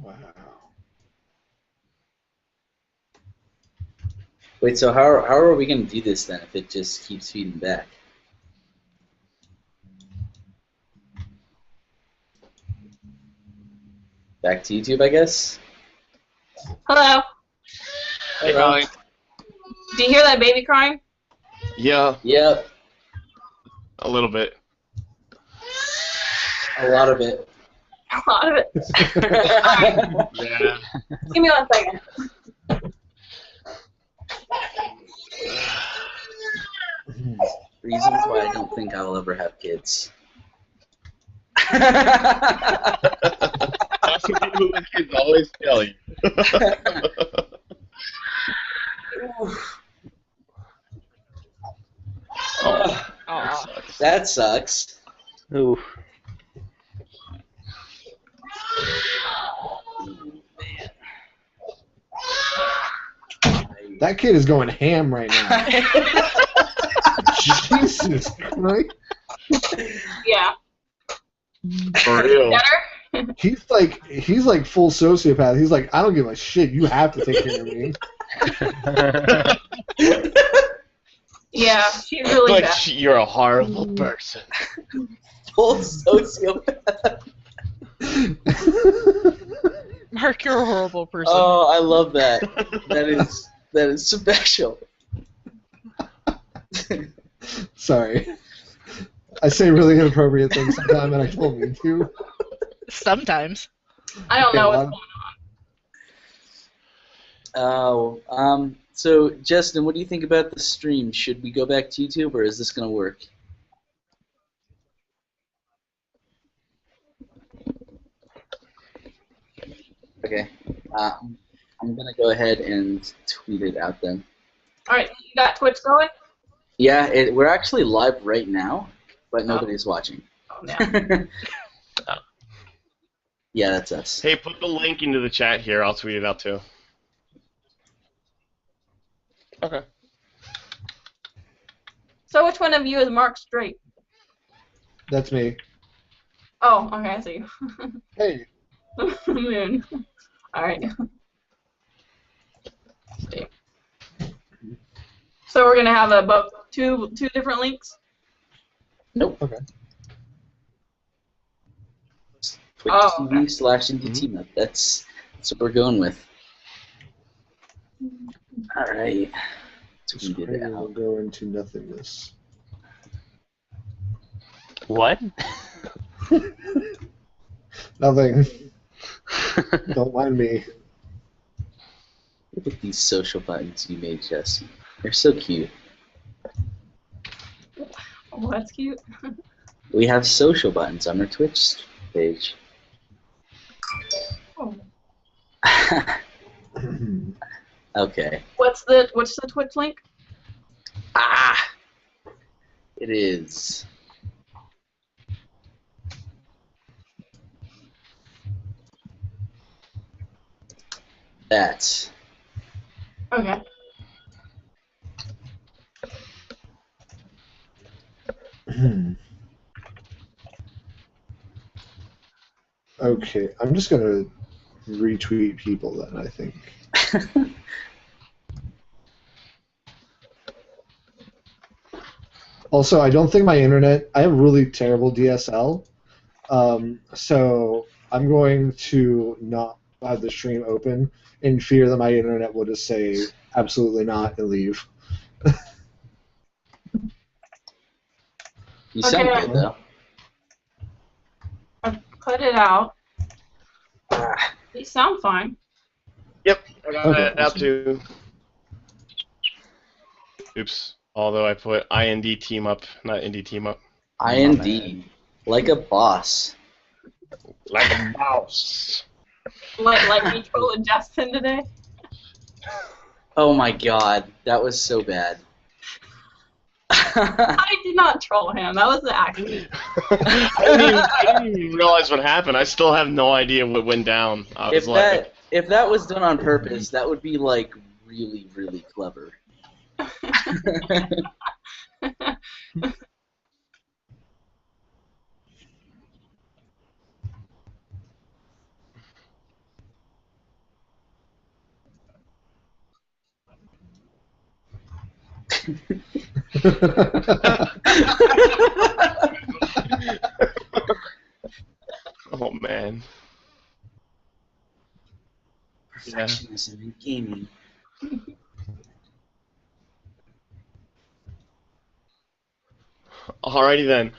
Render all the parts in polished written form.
Wow. Wait, so how are we going to do this then if it just keeps feeding back? Back to YouTube, I guess? Hello. Hey, Holly. Do you hear that baby crying? Yeah, Yep, a little bit. a lot of it. A lot of it. Yeah. Give me 1 second. Reasons why I don't think I'll ever have kids. That's what people with kids always tell you. Aw. That sucks. Ooh. That kid is going ham right now. Jesus Christ. Yeah. For real. Better? He's like full sociopath. He's like, I don't give a shit. You have to take care of me. Yeah, she's really But bad. you're a horrible person. Full sociopath. Mark, you're a horrible person. Oh, I love that. That is special. Sorry. I say really inappropriate things sometimes, and I don't mean to. Sometimes. I don't know what's Okay, going Oh, so Justin, what do you think about the stream? Should we go back to YouTube, or is this gonna work? Okay, I'm gonna go ahead and tweet it out then. on. Alright, you got Twitch going? Yeah, we're actually live right now, but nobody's watching. Oh, yeah. Yeah, that's us. Hey, put the link into the chat here. I'll tweet it out too. Okay. So which one of you is Mark Straight? That's me. Oh, okay, I see. Hey. Moon. Alright. So we're gonna have both two different links? Nope. Okay. Twitch.tv/IndieTeamup. That's what we're going with. All right. This Tweet it crater will out. go into nothingness. What? Nothing. Don't mind me. Look at these social buttons you made, Jesse. They're so cute. Oh, that's cute. We have social buttons on our Twitch page. Oh. Okay. What's the Twitch link? Ah! It is. That. Okay. Okay, I'm just gonna retweet people then, I think. Also, I don't think my internet, I have really terrible DSL, so I'm going to not have the stream open in fear that my internet will just say absolutely not and leave. You sound Okay. good, though. I've cut it out. Ah. You sound fine. Yep, I got Okay, it out too. Oops. Although I put IND Teamup, not Indie Teamup. IND. Like a boss. Like a mouse. Like me trolling Justin today. Oh my god. That was so bad. I did not troll him. That was the accident. I didn't even realize what happened. I still have no idea what went down. I was If that was done on purpose, that would be like really, really clever. Oh man. Perfectionism in gaming. Alrighty then.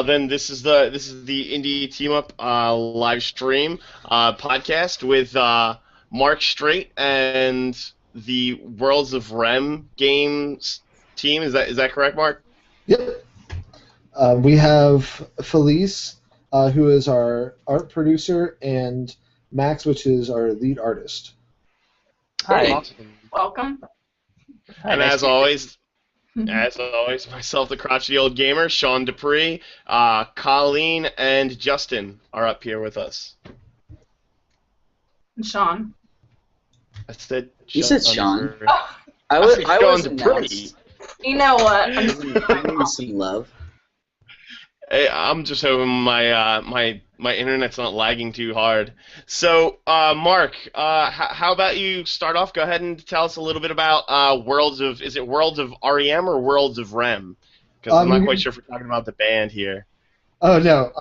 Then this is the Indie Teamup live stream podcast with Mark Straight and the Worlds of Rem games team. Is that correct, Mark? Yep. We have Felice, who is our art producer, and Max, which is our lead artist. Hi. Awesome. Welcome. Hi, And nice as to meet you. always, myself, the crotchety old gamer, Sean Dupree, Colleen, and Justin are up here with us. Sean. I said You said Sean. Dupree. I said Sean was Dupree. announced. You know what? Give me some love. Hey, I'm just hoping my internet's not lagging too hard. So, Mark, how about you start off? Go ahead and tell us a little bit about is it Worlds of REM or Worlds of REM? Because I'm not quite sure if we're talking about the band here. Oh no,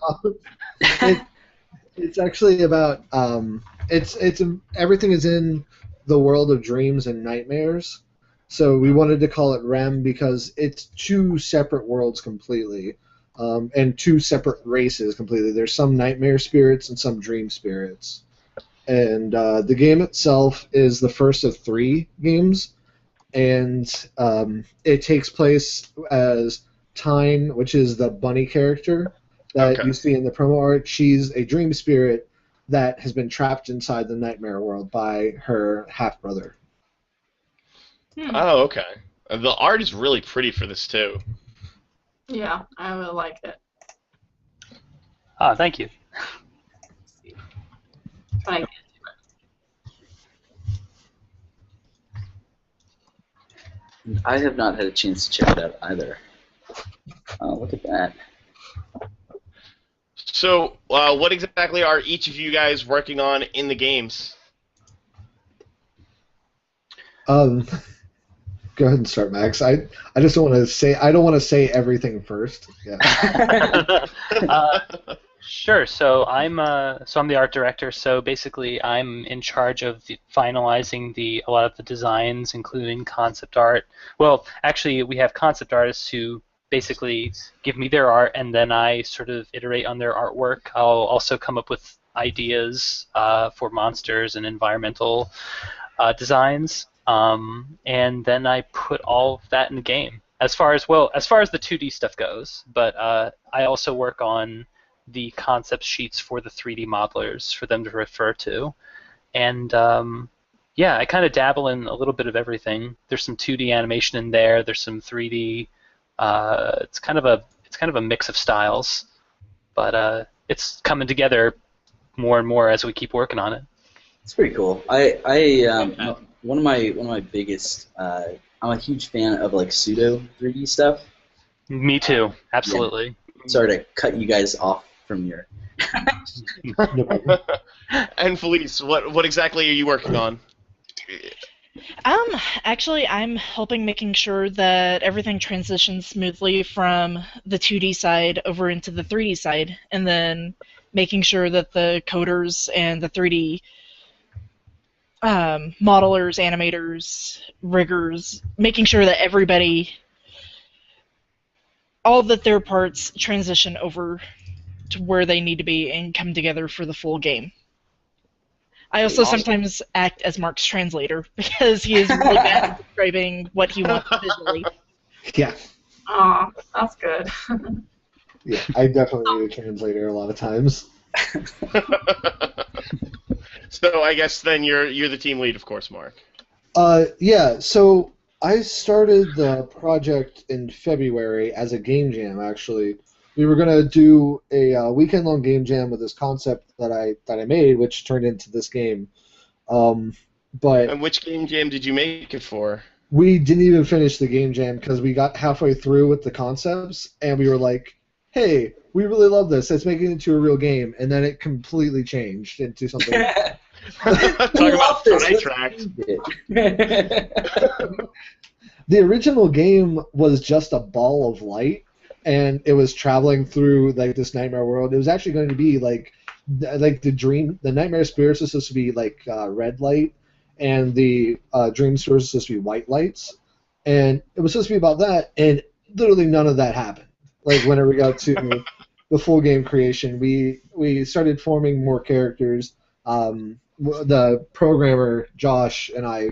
it's actually about everything is in the world of dreams and nightmares. So we wanted to call it REM because it's two separate worlds completely. And two separate races completely. There's some nightmare spirits and some dream spirits. And the game itself is the first of 3 games, and it takes place as Tyne, which is the bunny character that you see in the promo art. She's a dream spirit that has been trapped inside the nightmare world by her half-brother. Oh, okay. The art is really pretty for this too. Yeah, I would like it. Oh, thank you. Thank I have not had a chance to check it out either. Oh, look at that. So, what exactly are each of you guys working on in the games? Go ahead and start, Max. I just don't want to say say everything first. Yeah. Sure. So I'm the art director. So basically, I'm in charge of finalizing a lot of the designs, including concept art. Well, actually, we have concept artists who basically give me their art, and then I sort of iterate on their artwork. I'll also come up with ideas for monsters and environmental designs. And then I put all of that in the game. As far as the 2D stuff goes, but I also work on the concept sheets for the 3D modelers for them to refer to, and yeah, I kind of dabble in a little bit of everything. There's some 2D animation in there. There's some 3D. It's kind of a mix of styles, but it's coming together more and more as we keep working on it. It's pretty cool. One of my biggest. I'm a huge fan of like pseudo 3D stuff. Me too. Absolutely. Yeah. Sorry to cut you guys off from your. And Felice, what exactly are you working on? Actually, I'm helping making sure that everything transitions smoothly from the 2D side over into the 3D side, and then making sure that the coders and the 3D modelers, animators, riggers, making sure that all the third parts transition over to where they need to be and come together for the full game. I also sometimes act as Mark's translator because he is really bad at describing what he wants visually. Yeah. Aw, that's good. Yeah, I definitely need a translator a lot of times. So I guess then you're the team lead, of course, Mark. Yeah. So I started the project in February as a game jam. Actually, we were gonna do a weekend-long game jam with this concept that I made, which turned into this game. But And which game jam did you make it for? we didn't even finish the game jam because we got halfway through with the concepts, and we were like, "Hey, we really love this. Let's make it into a real game." And then it completely changed into something. Talk about sidetracked. the original game was just a ball of light, and it was traveling through like this nightmare world. It was actually going to be like the nightmare spirits was supposed to be like red light, and the dream spirits was supposed to be white lights, and it was supposed to be about that, and literally none of that happened. Like whenever we got to the full game creation, we started forming more characters. The programmer Josh and I,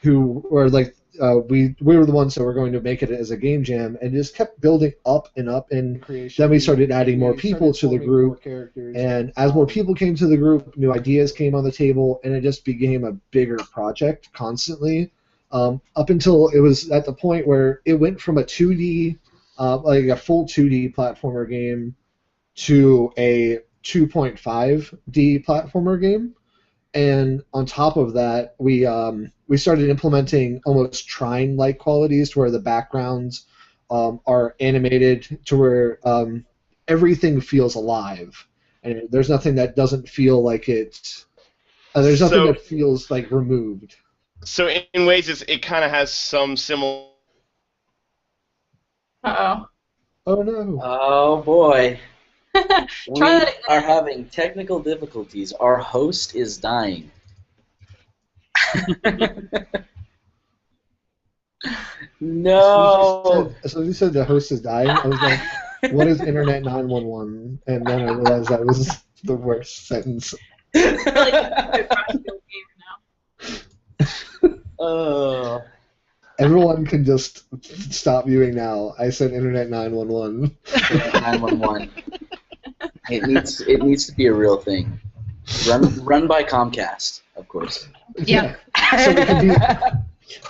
who were like we were the ones that were going to make it as a game jam, and just kept building up and up. And then we started adding more people to the group, and as more people came to the group, new ideas came on the table, and it just became a bigger project constantly. Up until it was at the point where it went from a 2D, like a full 2D platformer game, to a 2.5D platformer game. And on top of that, we started implementing almost Trine-like qualities to where the backgrounds are animated to where everything feels alive, and there's nothing that doesn't feel like it's. There's nothing that feels like removed. So in ways, it kind of has some similar. Uh-oh. Oh no. Oh boy. We Try that are having technical difficulties. Our host is dying. No. So you said the host is dying. I was like, what is Internet 911? And then I realized that was the worst sentence. Oh. Everyone can just stop viewing now. I said Internet 911. 911. It needs to be a real thing. Run by Comcast, of course. Yeah. So it can be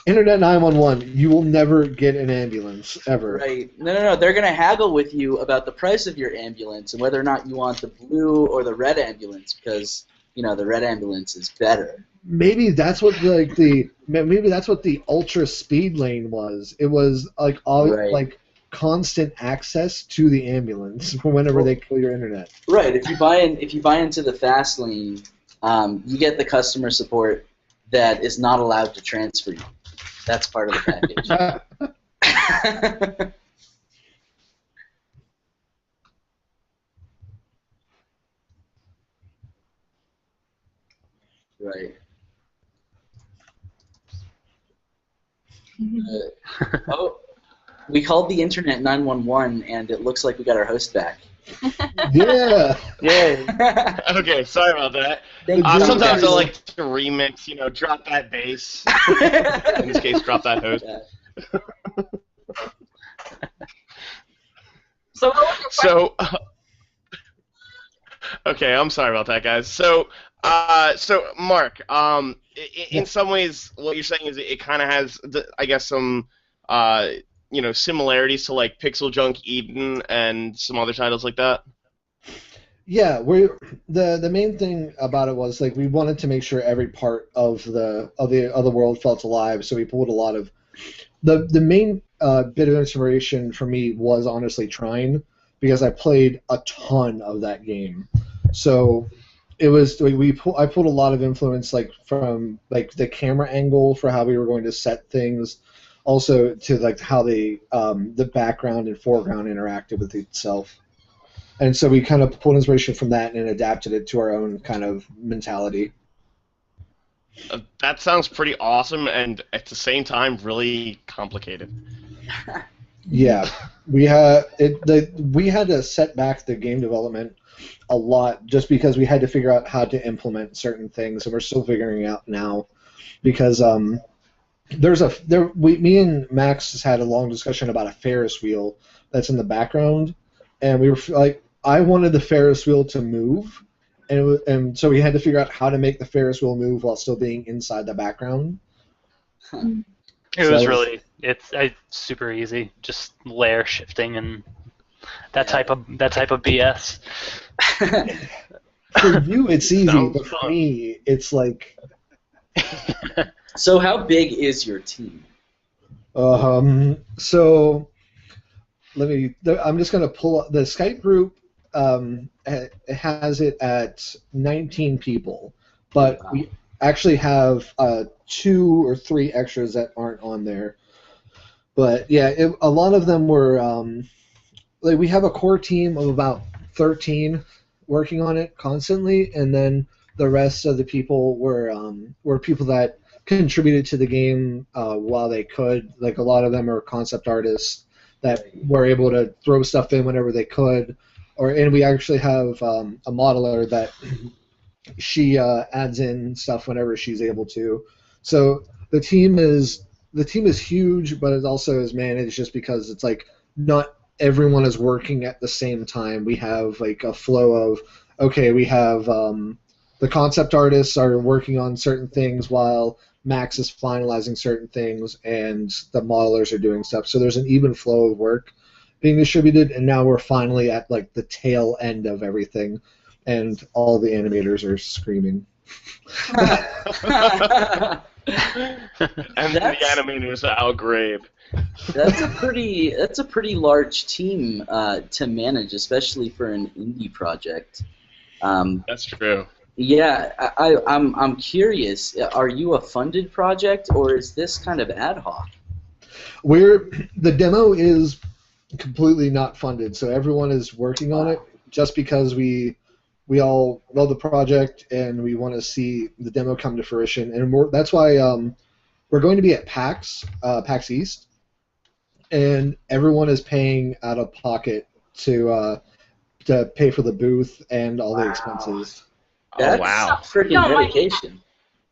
Internet 911. You will never get an ambulance ever. Right. No. They're gonna haggle with you about the price of your ambulance and whether or not you want the blue or the red ambulance because the red ambulance is better. Maybe that's what maybe that's what the ultra speed lane was. It was like like constant access to the ambulance for whenever they kill your internet. Right. If you buy into the fast lane, you get the customer support that is not allowed to transfer you. That's part of the package. Right. Oh, we called the internet 911, and it looks like we got our host back. Yeah. Yay. Okay, sorry about that. Sometimes I like to remix, drop that bass. In this case, drop that host. So, okay, I'm sorry about that, guys. So Mark, in some ways, what you're saying is it kind of has, I guess, some, similarities to like Pixel Junk Eden and some other titles like that. Yeah, the main thing about it was like we wanted to make sure every part of the world felt alive, so we pulled a lot of the main bit of inspiration for me was honestly Trine, because I played a ton of that game. So it was I pulled a lot of influence like from like the camera angle for how we were going to set things, also to like how the background and foreground interacted with itself. And so we kind of pulled inspiration from that and adapted it to our own kind of mentality. That sounds pretty awesome, and at the same time, really complicated. Yeah, we had to set back the game development a lot just because we had to figure out how to implement certain things, and we're still figuring out now because me and Max has had a long discussion about a Ferris wheel that's in the background, and we were like, I wanted the Ferris wheel to move, and so we had to figure out how to make the Ferris wheel move while still being inside the background. It's super easy, just layer shifting and that type of BS. For you, it's easy, but for me, it's like. So how big is your team? So I'm just gonna pull up the Skype group. It has it at 19 people, but we actually have 2 or 3 extras that aren't on there. But yeah, a lot of them were like we have a core team of about 13 working on it constantly, and then the rest of the people were people that contributed to the game while they could. Like a lot of them are concept artists that were able to throw stuff in whenever they could, and we actually have a modeler that she adds in stuff whenever she's able to. So the team is huge, but it also is managed just because it's like not everyone is working at the same time. We have like a flow of okay, we have the concept artists are working on certain things while Max is finalizing certain things, and the modelers are doing stuff. So there's an even flow of work being distributed, and now we're finally at like the tail end of everything, and all the animators are screaming. And the animators are Al Grabe. That's a pretty large team to manage, especially for an indie project. That's true. Yeah, I'm curious. Are you a funded project, or is this kind of ad hoc? The demo is completely not funded, so everyone is working on it just because we all love the project and we want to see the demo come to fruition, and that's why we're going to be at PAX East, and everyone is paying out of pocket to pay for the booth and all the expenses. That's wow. freaking dedication.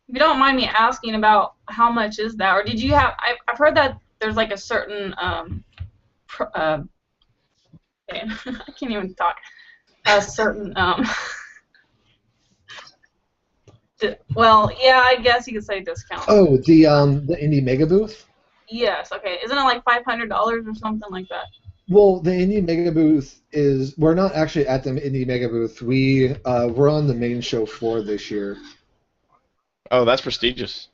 If you don't mind me asking about how much is that, or did you have? I've heard that there's like a certain I can't even talk. A certain well, yeah, I guess you could say discount. Oh, the Indie Mega Booth? Yes, okay. Isn't it like $500 or something like that? Well, the Indie Mega Booth we're not actually at the Indie Mega Booth. We're on the main show floor this year. Oh, that's prestigious.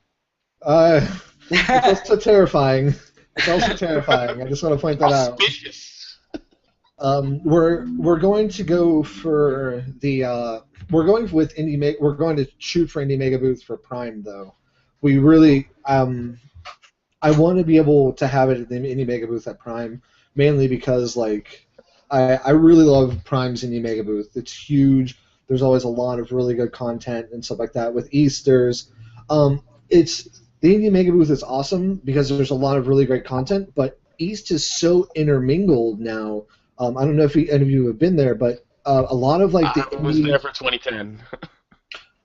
It's also terrifying. It's also terrifying. I just want to point that out. Auspicious. We're going to go for the we're going with we're going to shoot for Indie Mega Booth for Prime though. We really I want to be able to have it at the Indie Mega Booth at Prime, mainly because like I really love Prime's Indie Mega Booth. It's huge. There's always a lot of really good content and stuff like that. With Easter's, it's the Indie Mega Booth is awesome because there's a lot of really great content, but East is so intermingled now. I don't know if any of you have been there, but a lot of like the I was there for 2010.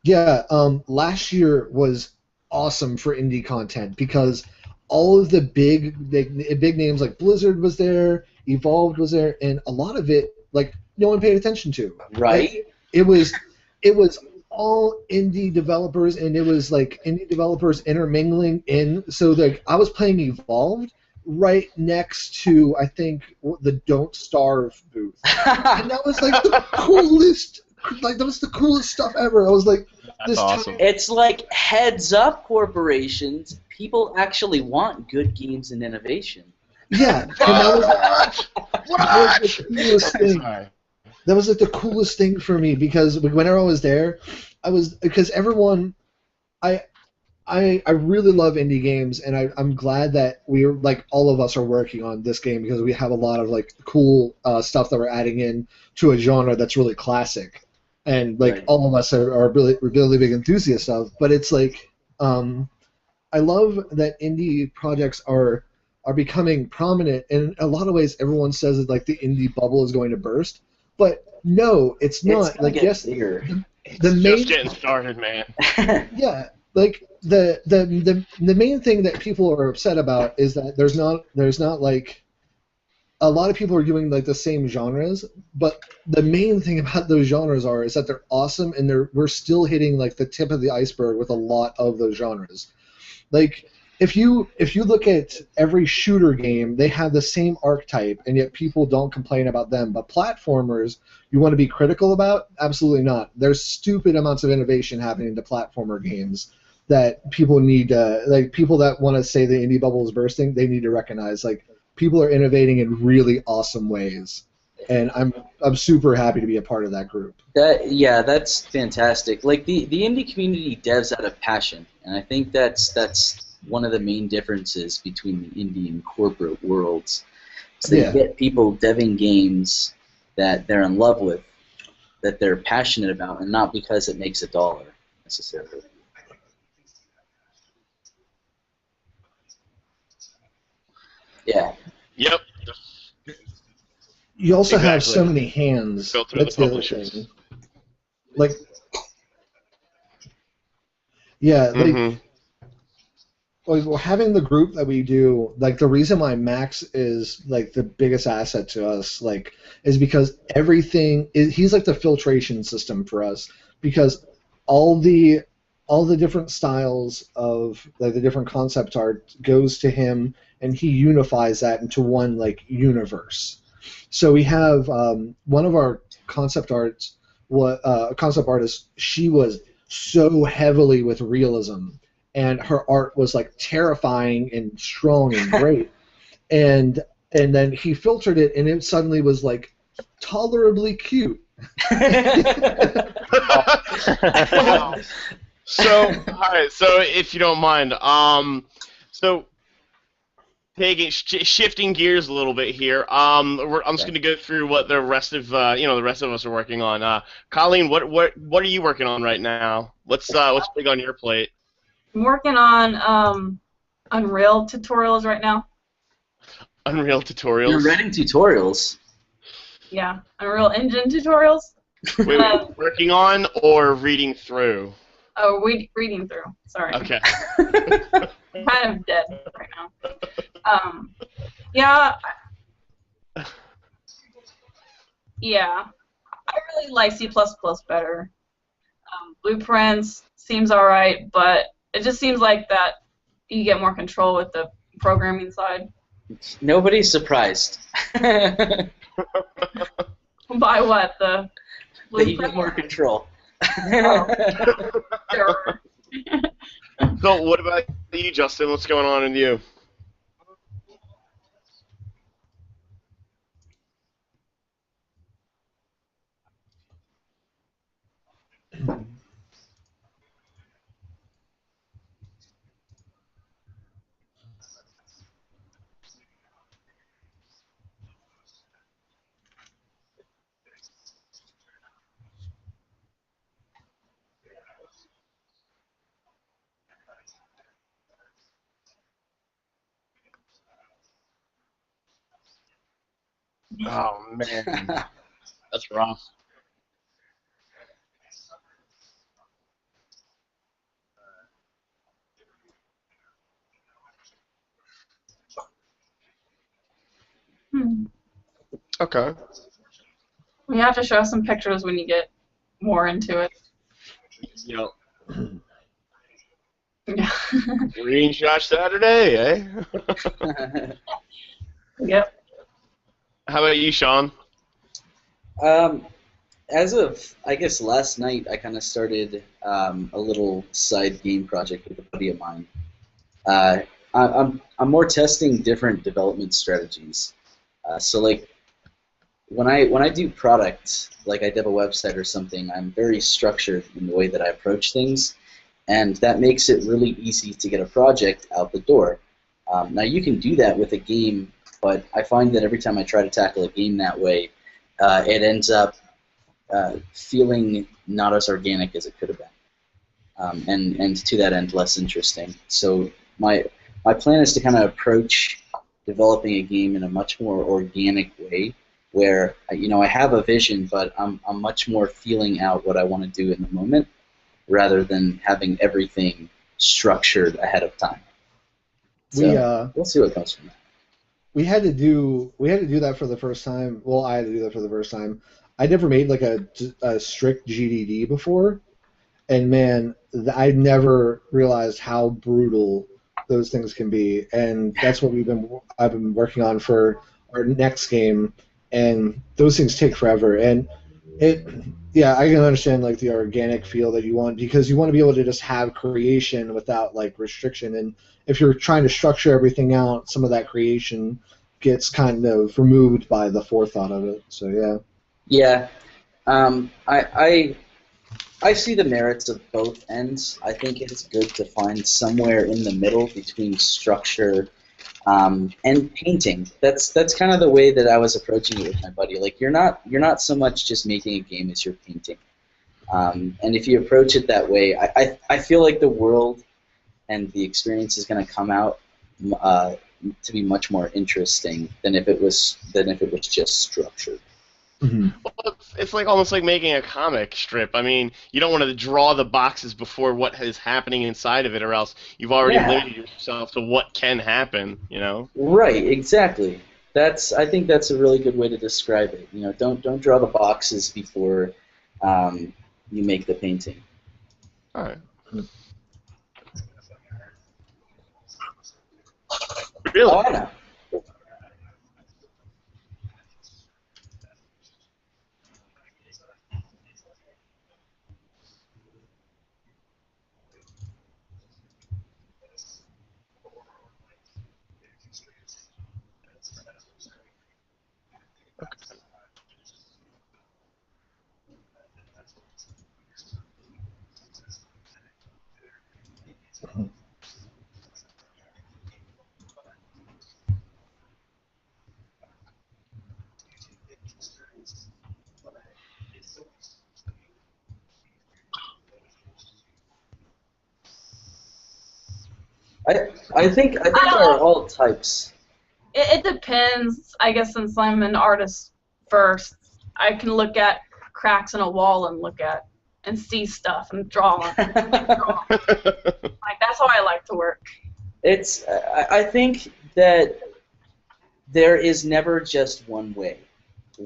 Yeah, last year was awesome for indie content because all of the big names like Blizzard was there, Evolved was there, and a lot of it like no one paid attention to. Right. It was all indie developers, and it was like indie developers intermingling in. So like I was playing Evolved right next to I think the Don't Starve booth, and that was like the coolest. Like that was the coolest stuff ever. I was like, That's awesome. It's like heads up, corporations. People actually want good games and innovation. Yeah, and that was the coolest thing. Sorry. That was like the coolest thing for me because whenever I was there, because everyone, I really love indie games, and I'm glad that we're like all of us are working on this game because we have a lot of like cool stuff that we're adding in to a genre that's really classic, and like Right. all of us are really big enthusiasts of. But it's like I love that indie projects are becoming prominent, and in a lot of ways everyone says that like the indie bubble is going to burst, but no, it's not. It's gonna Like get yes, bigger. the main Just getting started, man. yeah, like the main thing that people are upset about is that there's not like a lot of people are doing like the same genres, but the main thing about those genres is that they're awesome, and we're still hitting like the tip of the iceberg with a lot of those genres. Like if you look at every shooter game, they have the same archetype, and yet people don't complain about them. But platformers, you want to be critical about? Absolutely not. There's stupid amounts of innovation happening to platformer games that people need to, like people that want to say the indie bubble is bursting, they need to recognize like people are innovating in really awesome ways, and I'm super happy to be a part of that group. That's fantastic. Like the indie community devs out of passion, and I think that's one of the main differences between the indie and corporate worlds. So you get people deving games that they're in love with, that they're passionate about, and not because it makes $1 necessarily. Yeah. Yep. You also have Exactly. so many hands. Filter That's the the other publishers. thing. Like, yeah, Mm-hmm. like well, having the group that we do, like the reason why Max is like the biggest asset to us, like, is because he's like the filtration system for us, because all the different styles of like the different concept art goes to him, and he unifies that into one like universe. So we have one of our concept artists, concept artist. She was so heavily with realism, and her art was like terrifying and strong and great. and then he filtered it, and it suddenly was like tolerably cute. So, all right. So, if you don't mind, so shifting gears a little bit here. I'm just going to go through what the rest of the rest of us are working on. Colleen, what are you working on right now? What's big on your plate? I'm working on Unreal tutorials right now. Unreal tutorials. You're writing tutorials. Yeah, Unreal Engine tutorials. Wait, working on or reading through? Oh, reading through. Sorry. Okay. I'm kind of dead right now. Yeah. Yeah. I really like C++ better. Blueprints seems alright, but it just seems like that you get more control with the programming side. Nobody's surprised. By what? The That you get more control. Sure. So, what about you, Justin? What's going on in you? Oh man, that's rough. Okay. We have to show some pictures when you get more into it. Yep. Yeah. Screenshot Saturday, eh? Yep. How about you, Sean? As of, I guess, last night, I kind of started a little side game project with a buddy of mine. I'm more testing different development strategies. So like when I do product, like I dev a website or something, I'm very structured in the way that I approach things, and that makes it really easy to get a project out the door. Now you can do that with a game, but I find that every time I try to tackle a game that way, it ends up feeling not as organic as it could have been, and to that end, less interesting. So my plan is to kind of approach developing a game in a much more organic way, where I have a vision, but I'm much more feeling out what I want to do in the moment, rather than having everything structured ahead of time. So we'll see what comes from that. We had to do that for the first time. Well, I had to do that for the first time. I never made like a strict GDD before, and man, I never realized how brutal those things can be. And that's what I've been working on for our next game, and those things take forever. And I can understand like the organic feel that you want, because you want to be able to just have creation without like restriction. And if you're trying to structure everything out, some of that creation gets kind of removed by the forethought of it. So yeah. Yeah, I I see the merits of both ends. I think it's good to find somewhere in the middle between structure and painting. That's kind of the way that I was approaching it with my buddy. Like you're not so much just making a game as you're painting. And if you approach it that way, I feel like the world and the experience is going to come out to be much more interesting than if it was just structured. Hmm. Well, it's like almost like making a comic strip. I mean, you don't want to draw the boxes before what is happening inside of it, or else you've already Yeah. limited yourself to what can happen. You know. Right, exactly. I think that's a really good way to describe it. You know, don't draw the boxes before you make the painting. All right. Oh, Really? I know. I think there are all types. It depends, I guess, since I'm an artist first. I can look at cracks in a wall and look at and see stuff and draw on it. Like that's how I like to work. I think that there is never just one way.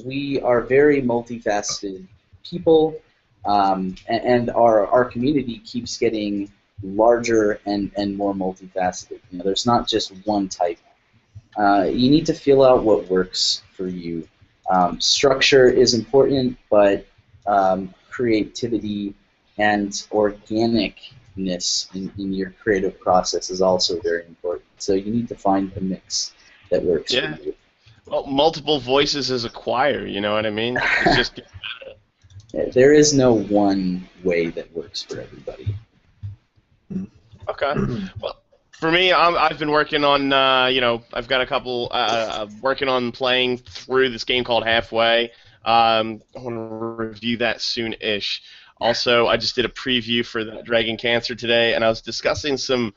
We are very multifaceted people, and our community keeps getting larger and more multifaceted. You know, there's not just one type. You need to feel out what works for you. Structure is important, but creativity and organicness in your creative process is also very important. So you need to find the mix that works Yeah. for you. Well, multiple voices as a choir. You know what I mean? It's just There is no one way that works for everybody. okay. Well, for me, I've been working on, I've got a couple, working on playing through this game called Halfway. I want to review that soon-ish. Also, I just did a preview for the Dragon Cancer today, and I was discussing on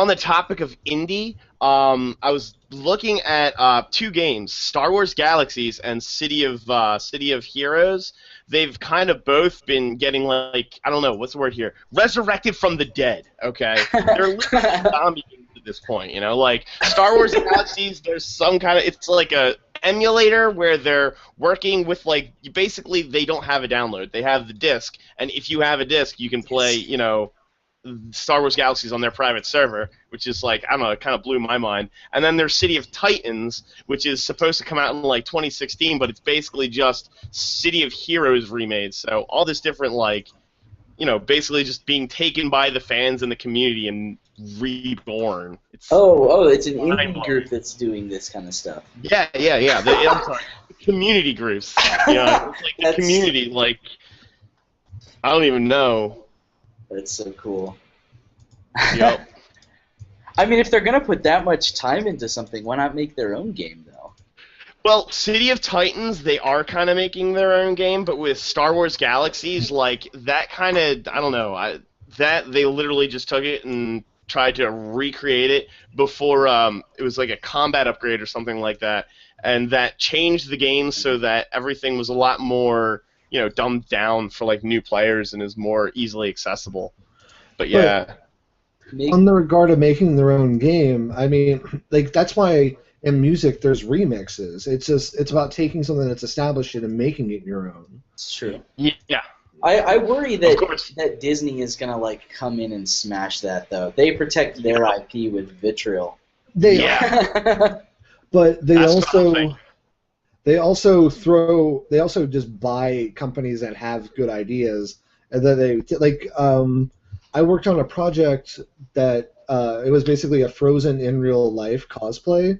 the topic of indie, I was looking at two games, Star Wars Galaxies and City of Heroes. They've kind of both been getting, like, I don't know, what's the word here? Resurrected from the dead, okay? They're literally zombie games at this point, you know? Like, Star Wars Galaxies, there's some kind of, it's like a emulator where they're working with, like, basically they don't have a download. They have the disc, and if you have a disc, you can play, Star Wars Galaxies on their private server, which is like, I don't know, it kind of blew my mind. And then there's City of Titans, which is supposed to come out in like 2016, but it's basically just City of Heroes remade. So all this different, like, basically just being taken by the fans and the community and reborn. It's It's an indie mind-blowing. group that's doing this kind of stuff. Yeah. I'm sorry, community groups. It's like the That's- community, like, I don't even know. That's so cool. Yep. I mean, if they're gonna put that much time into something, why not make their own game though? Well, City of Titans, they are kind of making their own game, but with Star Wars Galaxies, like, that kind of, I don't know, that they literally just took it and tried to recreate it before it was like a combat upgrade or something like that, and that changed the game so that everything was a lot more, dumbed down for, like, new players and is more easily accessible. But yeah. On the regard of making their own game, I mean, like, that's why in music there's remixes. It's about taking something that's established and making it your own. It's true. Yeah. I worry Of course. that Disney is gonna like come in and smash that though. They protect their IP with vitriol. Yeah. But they That's what I'm also thinking. they also just buy companies that have good ideas, and then I worked on a project that it was basically a Frozen in real life cosplay.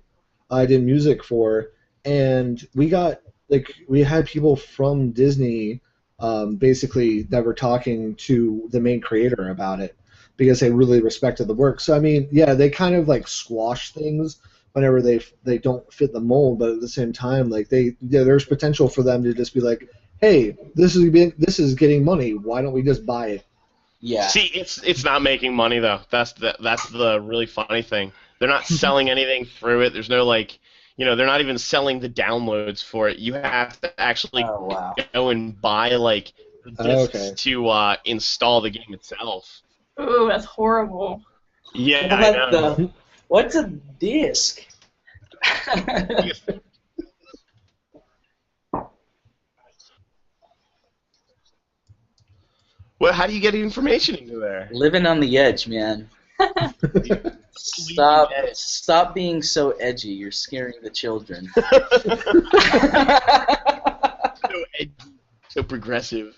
I did music for, and we had people from Disney basically that were talking to the main creator about it because they really respected the work. So I mean, yeah, they kind of like squash things whenever they don't fit the mold, but at the same time, like there's potential for them to just be like, hey, this is getting money. Why don't we just buy it? Yeah. See, it's not making money though. That's the really funny thing. They're not selling anything through it. There's no like, they're not even selling the downloads for it. You have to actually Oh, wow. go and buy like the discs to install the game itself. Ooh, that's horrible. Yeah, I know. What's a disc? Well, how do you get information into there? Living on the edge, man. Stop being so edgy. You're scaring the children. So edgy, so progressive.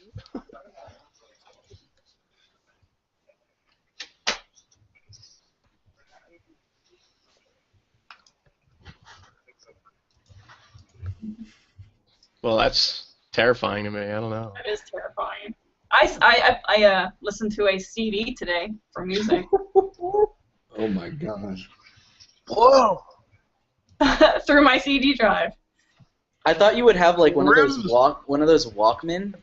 Well, that's terrifying to me. I don't know. That is terrifying. I listened to a CD today for music. Oh my gosh. Whoa! Through my CD drive. I thought you would have like one of those Walkman.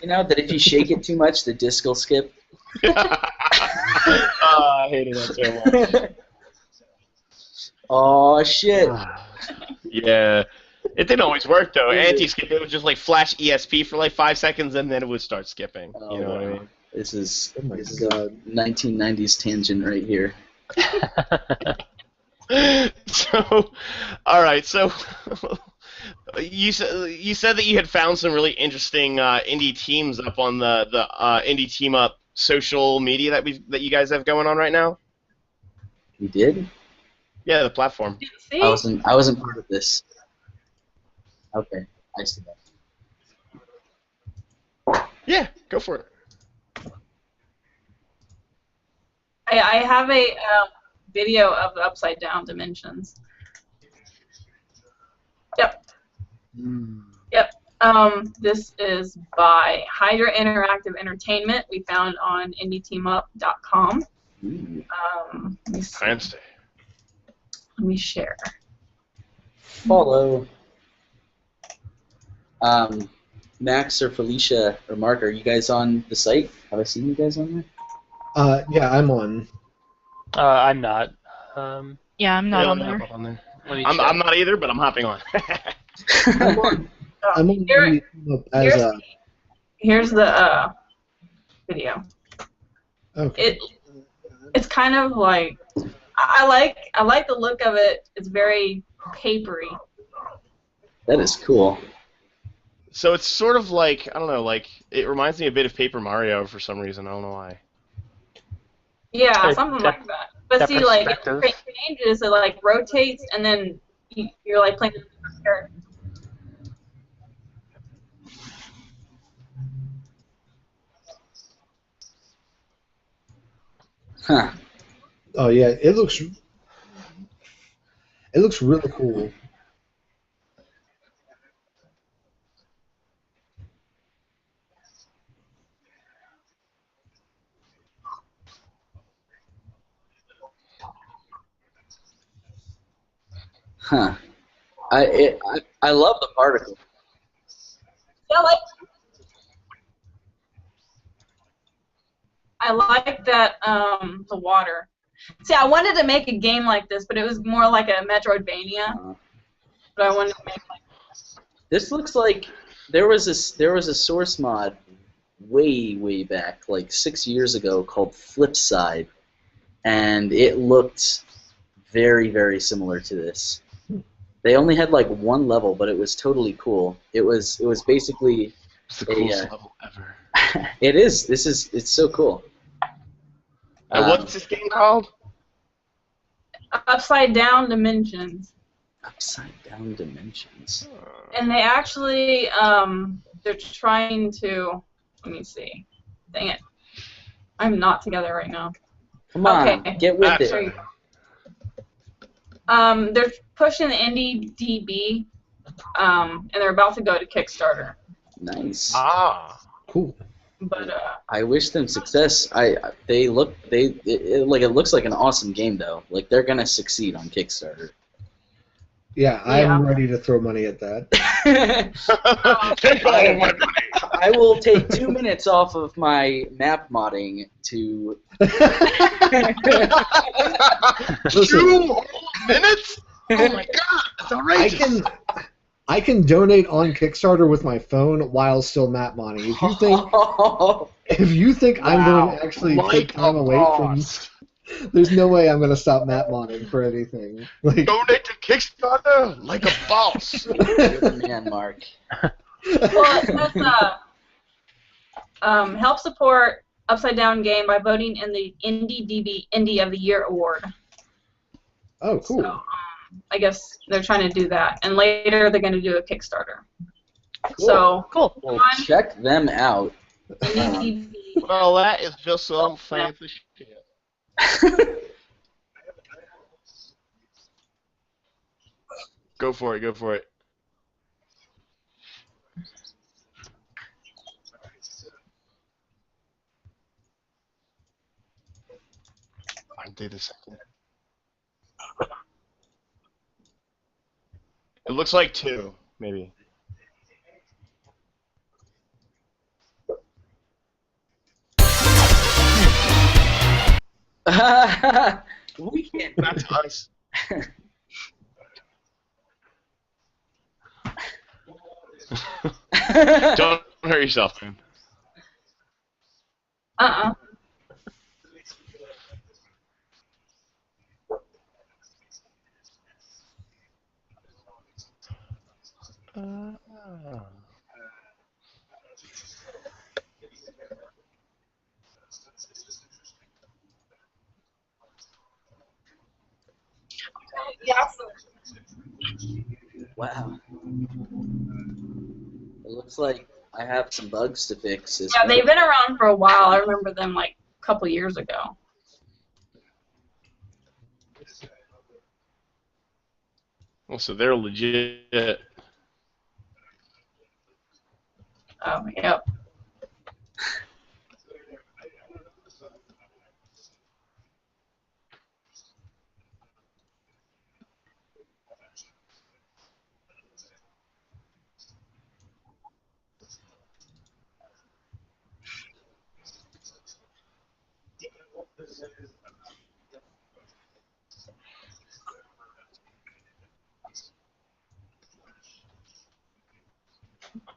You know that if you shake it too much, the disc will skip. I hated that so much. Oh shit! Yeah. It didn't always work though. Anti-skip, it would just like flash ESP for like 5 seconds and then it would start skipping. You know what I mean? This is Oh my a god. 1990s tangent right here. So, all right. So, you said that you had found some really interesting indie teams up on the Indie Teamup social media that you guys have going on right now. You did? Yeah, the platform. See? I wasn't part of this. Okay, I see that. Yeah, go for it. I have a video of the upside down dimensions. Yep. Yep. This is by Hydra Interactive Entertainment. We found on indieteamup.com. Let me see. Fancy. Let me share. Follow. Max or Felicia or Mark, are you guys on the site? Have I seen you guys on there? Yeah, I'm on. I'm not. Yeah, I'm not Yeah, on let me there. hop up on there. Let me I'm check. not either, but I'm hopping on. I'm on Here- Indie Teamup as Here's the video. okay. It's kind of like I like the look of it. It's very papery. That is cool. So it's sort of like, I don't know, like it reminds me a bit of Paper Mario for some reason. I don't know why. Yeah, Hey, something that- like that. But that see, like it perspective. changes. It like rotates, and then you're like playing a different character. Huh. Oh yeah, it looks really cool. Huh. I love the particle. Yeah, I like that the water. See, I wanted to make a game like this, but it was more like a Metroidvania. But I wanted to make like This looks like there was a source mod way back, like 6 years ago, called Flipside, and it looked very similar to this. They only had like one level, but it was totally cool. It was basically It's the coolest level ever. it's so cool. And what's this game called? upside down dimensions. Upside down dimensions. And they actually they're trying to. Let me see. Dang it, I'm not together right now. Come on, Okay. get with That's it. They're pushing the IndieDB, and they're about to go to Kickstarter. Nice. Ah. Cool. But I wish them success. It looks like an awesome game though. Like they're gonna succeed on Kickstarter. Yeah, Yeah. I'm ready to throw money at that. Take all of my money. I will take 2 minutes off of my map modding to. 2 whole minutes? Oh my god, that's outrageous. I can donate on Kickstarter with my phone while still map modding. If you think I'm going to actually take time away from, there's no way I'm going to stop map modding for anything. Like, Donate to Kickstarter like a boss. You're the man, Mark. well, that's help support Upside Down Game by voting in the Indie of the Year award. Oh, cool. So, I guess they're trying to do that, and later they're going to do a Kickstarter. Cool. So Cool. Well, check them out. Indie Well, that is just some fancy shit. Go for it, go for it. I did a second. It looks like 2, maybe. We can't. That's us. Don't hurt yourself, man. Wow. It looks like I have some bugs to fix. As Yeah, well. they've been around for a while. I remember them like a couple years ago. Oh, so they're legit. Oh, yep.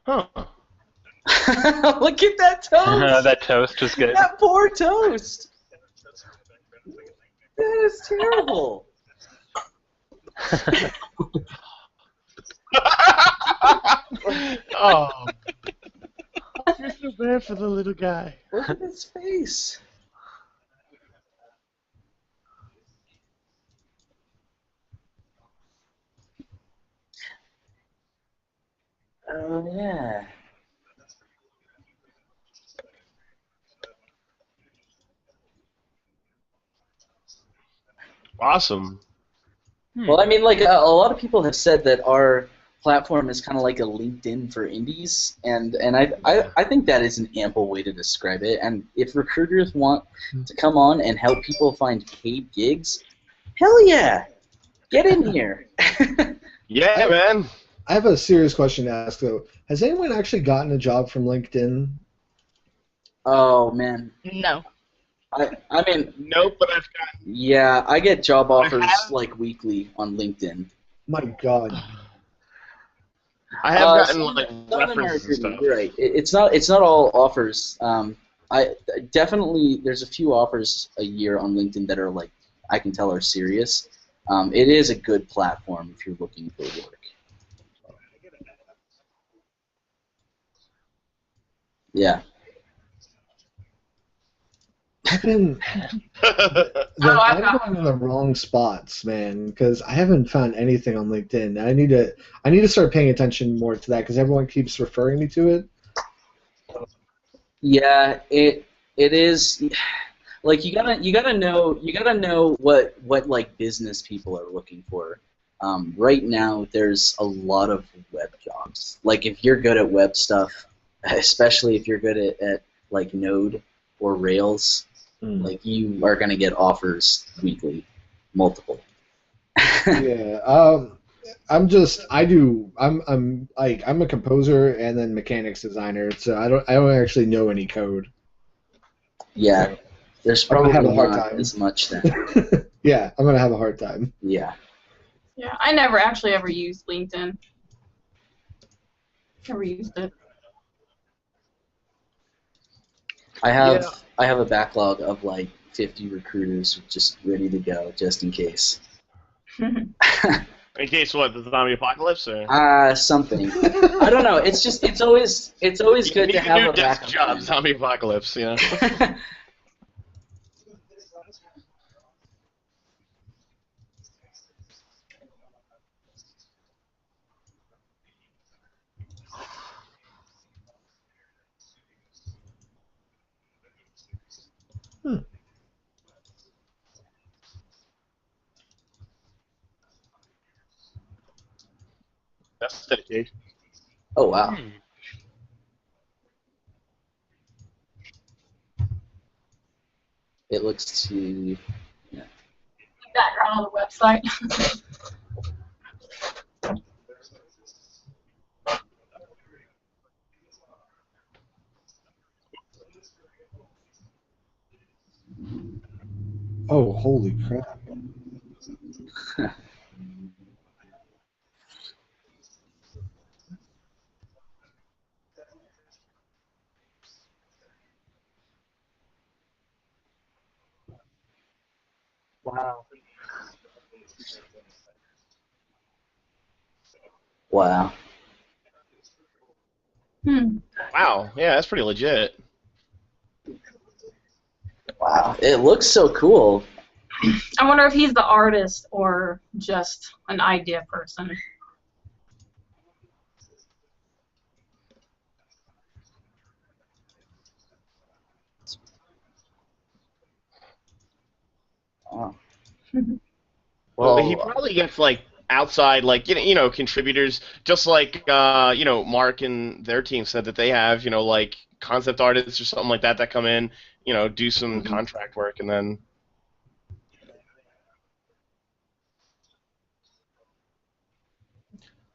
Huh. Look at that toast! That toast was good. That poor toast! That is terrible. Oh. I feel so bad for the little guy. Look at his face. Oh, yeah. Awesome. Well, I mean, like, a lot of people have said that our platform is kind of like a LinkedIn for indies, and I think that is an ample way to describe it. And if recruiters want to come on and help people find paid gigs, hell yeah, get in here. Yeah, man. I have a serious question to ask, though. Has anyone actually gotten a job from LinkedIn? Oh man, No. I mean, Nope, but I've got. yeah, I get job offers have- like weekly on LinkedIn. My God. I have gotten some like of them are references and good, stuff. you're right. It's not all offers. I definitely there's a few offers a year on LinkedIn that are like I can tell are serious. It is a good platform if you're looking for work. Yeah. I've been. I'm going to the wrong spots, man, because I haven't found anything on LinkedIn. I need to start paying attention more to that because everyone keeps referring me to it. Yeah, it is like you gotta know what like business people are looking for. Right now, there's a lot of web jobs. Like if you're good at web stuff, especially if you're good at like Node or Rails. Like you are gonna get offers weekly, multiple. Yeah. I'm a composer and then mechanics designer, so I don't actually know any code. Yeah, there's I'm gonna have probably a hard not time. as much then. Yeah, I'm gonna have a hard time. Yeah. Yeah, I never actually ever used LinkedIn. Never used it. I have a backlog of like 50 recruiters just ready to go just in case. In case what, the zombie apocalypse, or? Something. I don't know. It's always good to have a desk backup job, plan. zombie apocalypse, you know. That's dedication. Oh wow. It looks to Background on the website. Oh, holy crap! Wow. wow. Wow, yeah, that's pretty legit. Wow. It looks so cool. I wonder if he's the artist or just an idea person. Wow. Well, he Well, probably gets like outside, like contributors, just like Mark and their team said that they have, like concept artists or something like that that come in, do some contract work, and then.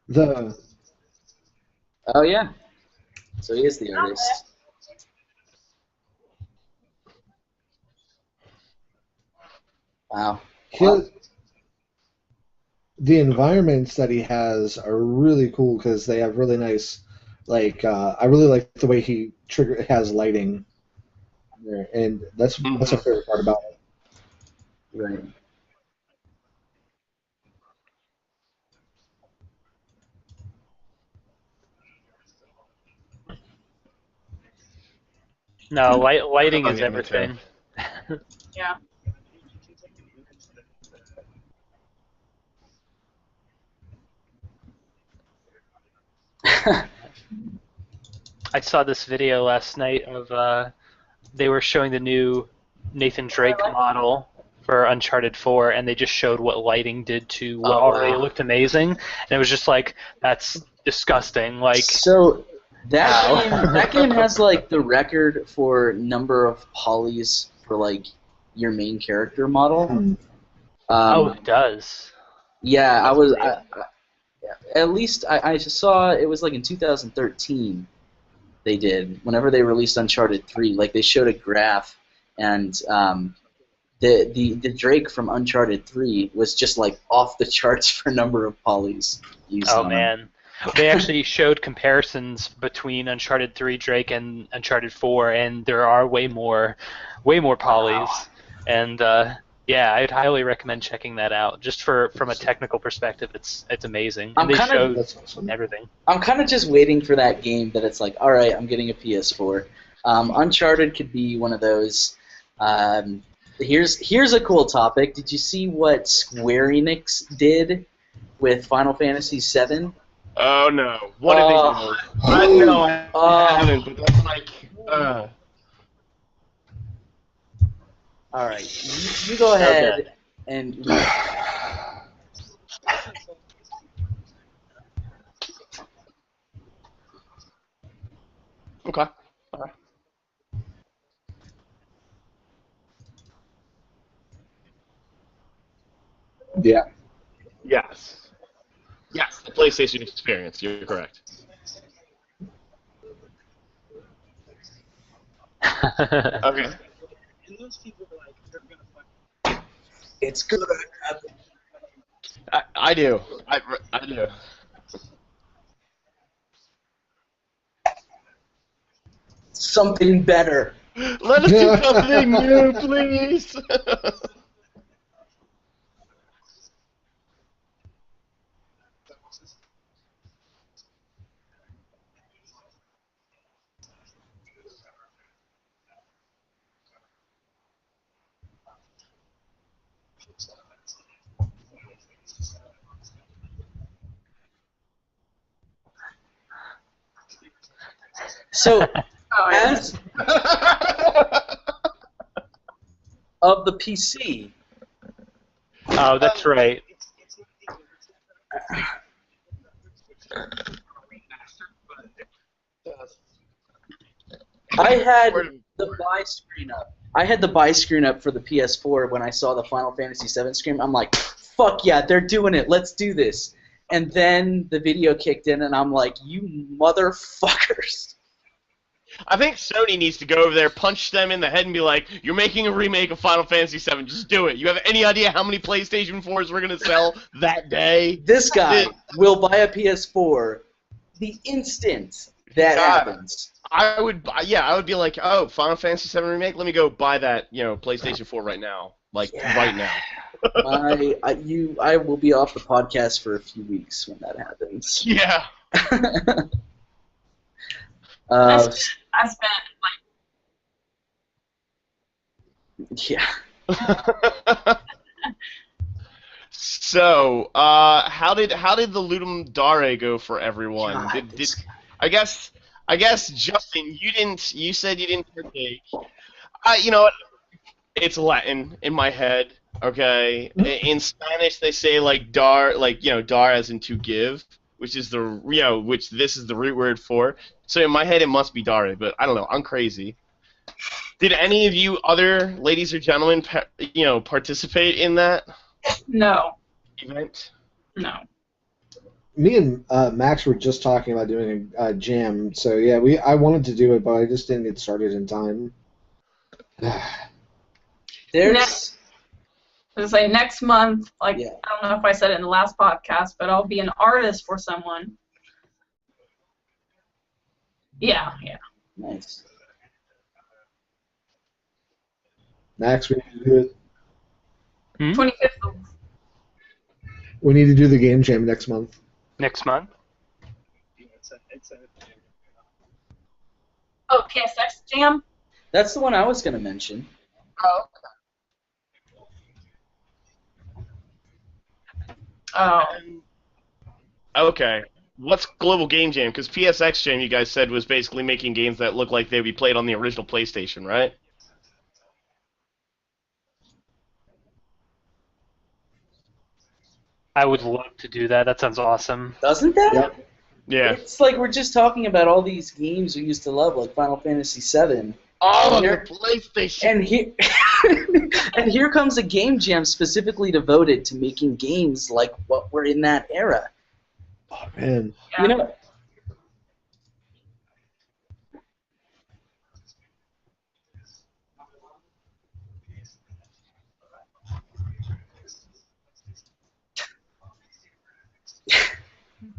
The oh yeah. So he is the artist. Wow. the environments that he has are really cool because they have really nice, like I really like the way he has lighting there, and that's my favorite part about it. Right. No, lighting Oh, is yeah, me too. everything. Yeah. I saw this video last night of they were showing the new Nathan Drake model for Uncharted 4, and they just showed what lighting did to what already looked amazing, and it was just like, that's disgusting. Like, so that game has like the record for number of polys for like your main character model. oh, it does. Yeah, That's great. at least I just saw it was like in 2013 they did, whenever they released Uncharted 3, like they showed a graph, and the Drake from Uncharted 3 was just like off the charts for number of polys used Oh on him. man, they actually showed comparisons between Uncharted 3 Drake and Uncharted 4, and there are way more polys, and yeah, I'd highly recommend checking that out. Just from a technical perspective, it's amazing. And they showed That's awesome. everything. I'm kind of just waiting for that game that it's like, all right, I'm getting a PS4. Uncharted could be one of those. Here's a cool topic. Did you see what Square Enix did with Final Fantasy VII? Oh no! What did they do? No, I haven't. But that's like. All right, you go ahead and. Okay. All right. Yeah. Yes. Yes, the PlayStation experience. You're correct. Okay. It's gonna happen. I do. I do. Something better. Let us do something new, please. So, Oh, yeah. as of the PC, Oh, that's right. I had the buy screen up. I had the buy screen up for the PS4 when I saw the Final Fantasy VII screen. I'm like, fuck yeah, they're doing it. Let's do this. And then the video kicked in, and I'm like, you motherfuckers. I think Sony needs to go over there, punch them in the head, and be like, "You're making a remake of Final Fantasy VII. Just do it. You have any idea how many PlayStation 4s we're gonna sell that day?" This guy will buy a PS4 the instant that happens. I would be like, "Oh, Final Fantasy VII remake. Let me go buy that, PlayStation 4 right now, right now." I will be off the podcast for a few weeks when that happens. Yeah. I spent Yeah. So, how did the Ludum Dare go for everyone? God, I guess Justin, you said you didn't partake. You know what? It's Latin in my head. Okay. In Spanish, they say dar as in to give, which is which this is the root word for. So in my head, it must be dare, but I don't know. I'm crazy. Did any of you other ladies or gentlemen, participate in that no. event? No. Me and Max were just talking about doing a jam, so yeah, I wanted to do it, but I just didn't get started in time. There's I was like next month, Yeah. I don't know if I said it in the last podcast, but I'll be an artist for someone. Yeah. nice. Max, we need to do it. 25th. We need to do the game jam next month. Next month? Oh, PSX Jam? That's the one I was going to mention. Oh. Oh. Okay. What's Global Game Jam? Because PSX Jam, you guys said, was basically making games that look like they'd be played on the original PlayStation, right? I would love to do that. That sounds awesome. Doesn't that? Yep. Yeah. It's like we're just talking about all these games we used to love, like Final Fantasy VII. Oh, And the here- PlayStation. And here, and here comes a game jam specifically devoted to making games like what were in that era. Oh man. Yeah. You know,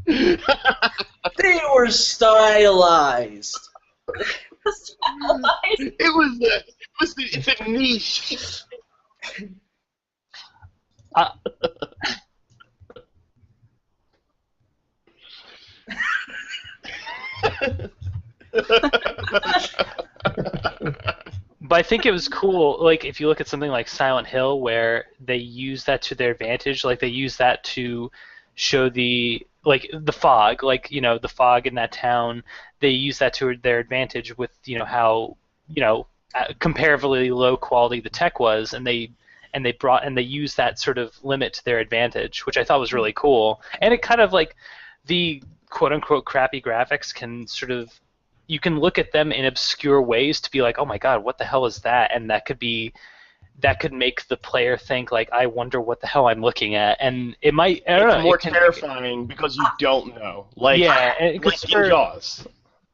they were stylized. It's a niche. But I think it was cool, like, if you look at something like Silent Hill, where they use that to their advantage, like, they use that to show the fog, the fog in that town, they use that to their advantage with, how, comparatively low quality the tech was, and they use that sort of limit to their advantage, which I thought was really cool. And it kind of, like, the quote-unquote crappy graphics can sort of you can look at them in obscure ways to be like, oh my god, what the hell is that? And that could make the player think like, I wonder what the hell I'm looking at, and it might. I don't It's know. more It can, terrifying because you don't know. Like, yeah, like in Jaws.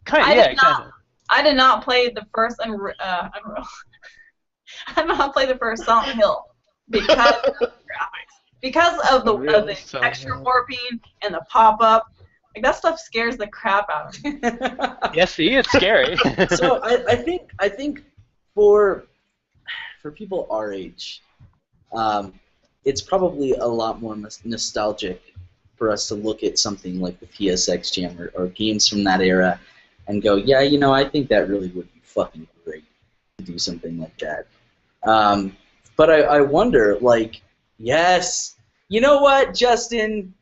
I did not play the first Unreal. I did not play the first Silent Hill because of the graphics, because of the texture warping and the pop-up. Like that stuff scares the crap out of me. Yeah, see, it's scary. So I think for people our age, it's probably a lot more nostalgic for us to look at something like the PSX Jam or games from that era and go, yeah, you know, I think that really would be fucking great to do something like that. But I wonder, like, yes, you know what, Justin?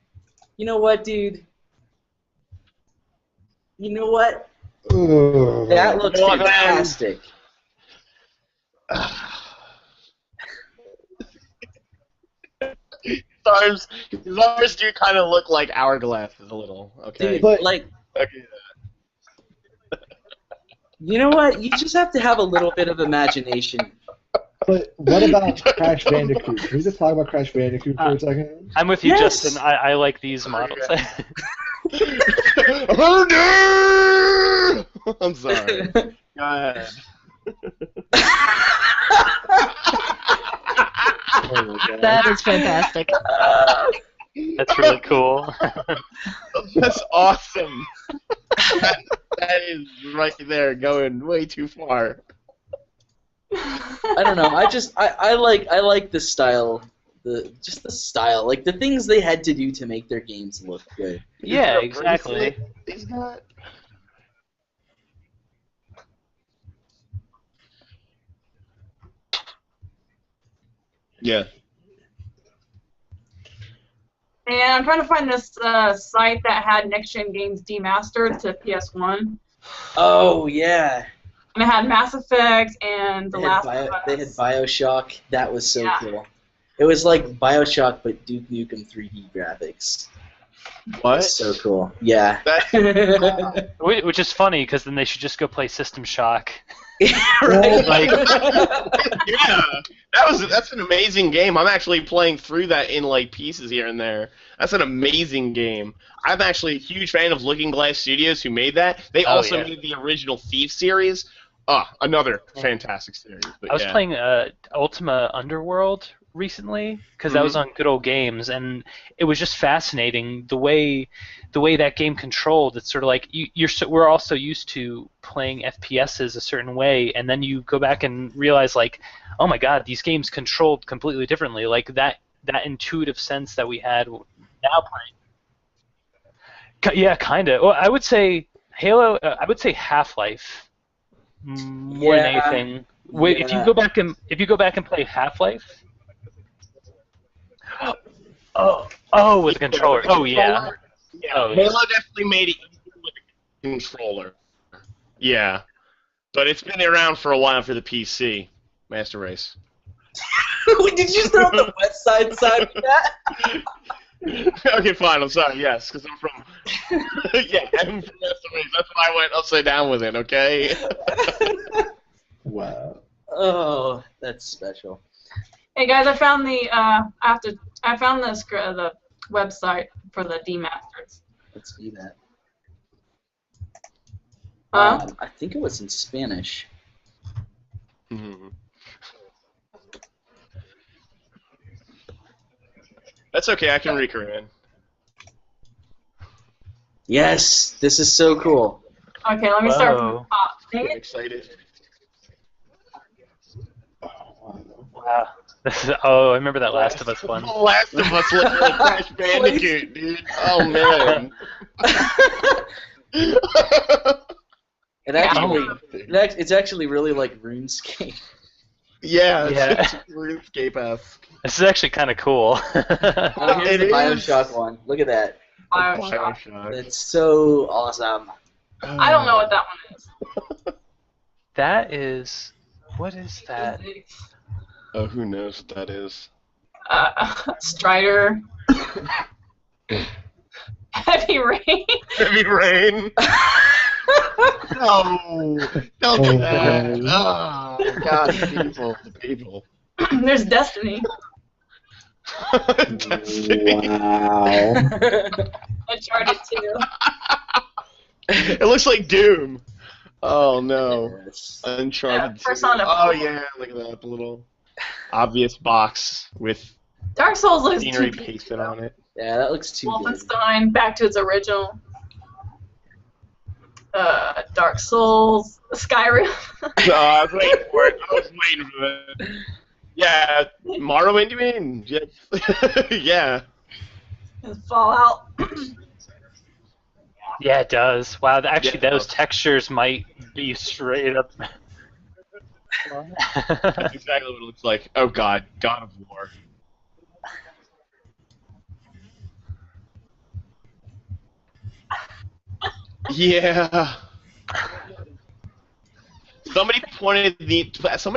You know what, dude? You know what? That looks fantastic. His arms do kind of look like hourglasses a little. Okay. Dude, But- like, Okay. you know what? You just have to have a little bit of imagination. But what about Crash Bandicoot? Can we just talk about Crash Bandicoot for a second? I'm with you, Yes! Justin. I like these models. I'm sorry. Go ahead. Oh my God. That is fantastic. That's really cool. That's awesome. That is right there, going way too far. I don't know. I like the style, the style, like the things they had to do to make their games look good. Yeah, exactly. He's got. Yeah. And I'm trying to find this site that had next-gen games demastered to PS1. Oh yeah. And it had Mass Effect and The They Last had, of Us. they had BioShock. That was so Yeah. cool. It was like BioShock, but Duke Nukem 3D graphics. What? That's so cool. Yeah. That, Which is funny, because then they should just go play System Shock. Right? Like, yeah, that's an amazing game. I'm actually playing through that in like pieces here and there. That's an amazing game. I'm actually a huge fan of Looking Glass Studios, who made that. They also yeah. made the original Thief series. Another fantastic series. But I was yeah. playing Ultima Underworld recently, because that was on Good Old Games, and it was just fascinating the way that game controlled. It's sort of like we're also used to playing FPSs a certain way, and then you go back and realize, like, oh my god, these games controlled completely differently. Like that intuitive sense that we had now playing. Yeah, kind of. Well, I would say Halo. I would say Half-Life more than Yeah. anything. Wait, if you go back and play Half-Life. Oh, with a controller. Oh yeah. Yeah, Oh, yeah. Halo definitely made it easier with a controller. Yeah, but it's been around for a while for the PC. Master Race. Did you throw the West Side side with that? Okay, fine. I'm sorry. Yes, because I'm from. Yeah, I'm from Master Race. That's why I went upside down with it. Okay. Wow. Oh, that's special. Hey guys, I found the website for the demasters. Let's do that. Huh? I think it was in Spanish. Mhm. That's okay. I can recreate. Yes, this is so cool. Okay, let me start from the Whoa. top. Dang Get it. excited. Wow. Oh, I remember that Last of Us one. The Last of Us looked like Crash Bandicoot, dude. Oh man. It's actually really like RuneScape. Yeah, Yeah. it's RuneScape-esque. This is actually kind of cool. Oh, here's It the is. BioShock one. Look at that. Bioshock. Bioshock. It's so awesome. I don't know what that one is. That is. What is that? Oh, who knows what that is? Strider. Heavy Rain. Heavy Rain. No, don't do that. Oh, God, the people. There's Destiny. Destiny. Wow. Uncharted 2. It looks like Doom. Oh no, Yes. Uncharted. Yeah, Persona 4. Oh yeah, look at that, the little obvious box with Dark Souls looks scenery too pasted on it. Yeah, that looks too good. Wolfenstein, back to its original. Dark Souls, Skyrim. I was waiting for it. I was waiting for it. Yeah, Morrowind, you mean? Yeah. Yeah. Fallout. Yeah, it does. Wow, actually, Yeah. those textures might be straight up. That's exactly what it looks like. Oh God, God of War. Yeah. Somebody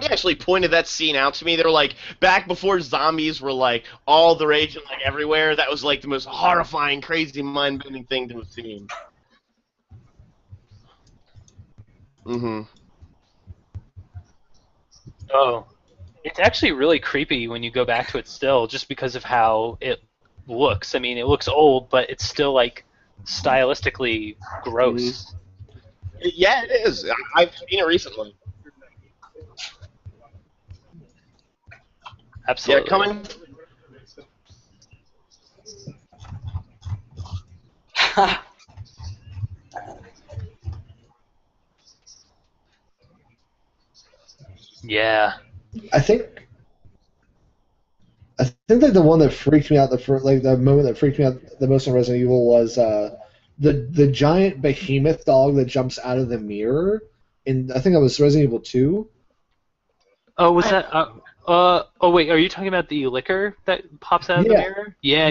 actually pointed that scene out to me. They were like, back before zombies were like all the rage and like everywhere. That was like the most horrifying, crazy, mind-bending thing to have seen. Mm-hmm. Oh, it's actually really creepy when you go back to it still, just because of how it looks. I mean, it looks old, but it's still like stylistically gross. Yeah, it is. I've seen it recently. Absolutely. Yeah, coming. Yeah. I think like the one that freaked me out the moment that freaked me out the most in Resident Evil was the giant behemoth dog that jumps out of the mirror in I think that was Resident Evil 2. Oh, was that? Oh, wait. Are you talking about the liquor that pops out of the Yeah. mirror? Yeah.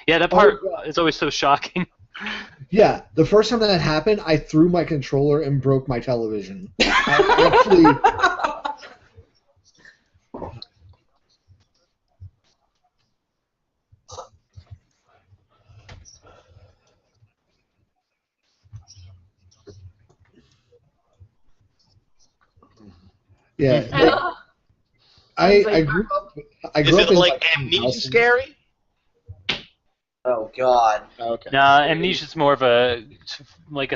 Yeah, that Oh, part God. is always so shocking. Yeah, the first time that happened, I threw my controller and broke my television. I actually. Yeah, Ugh. I grew Is up it in like some Amnesia houses. scary? Oh God. Okay. Nah, Amnesia's more of a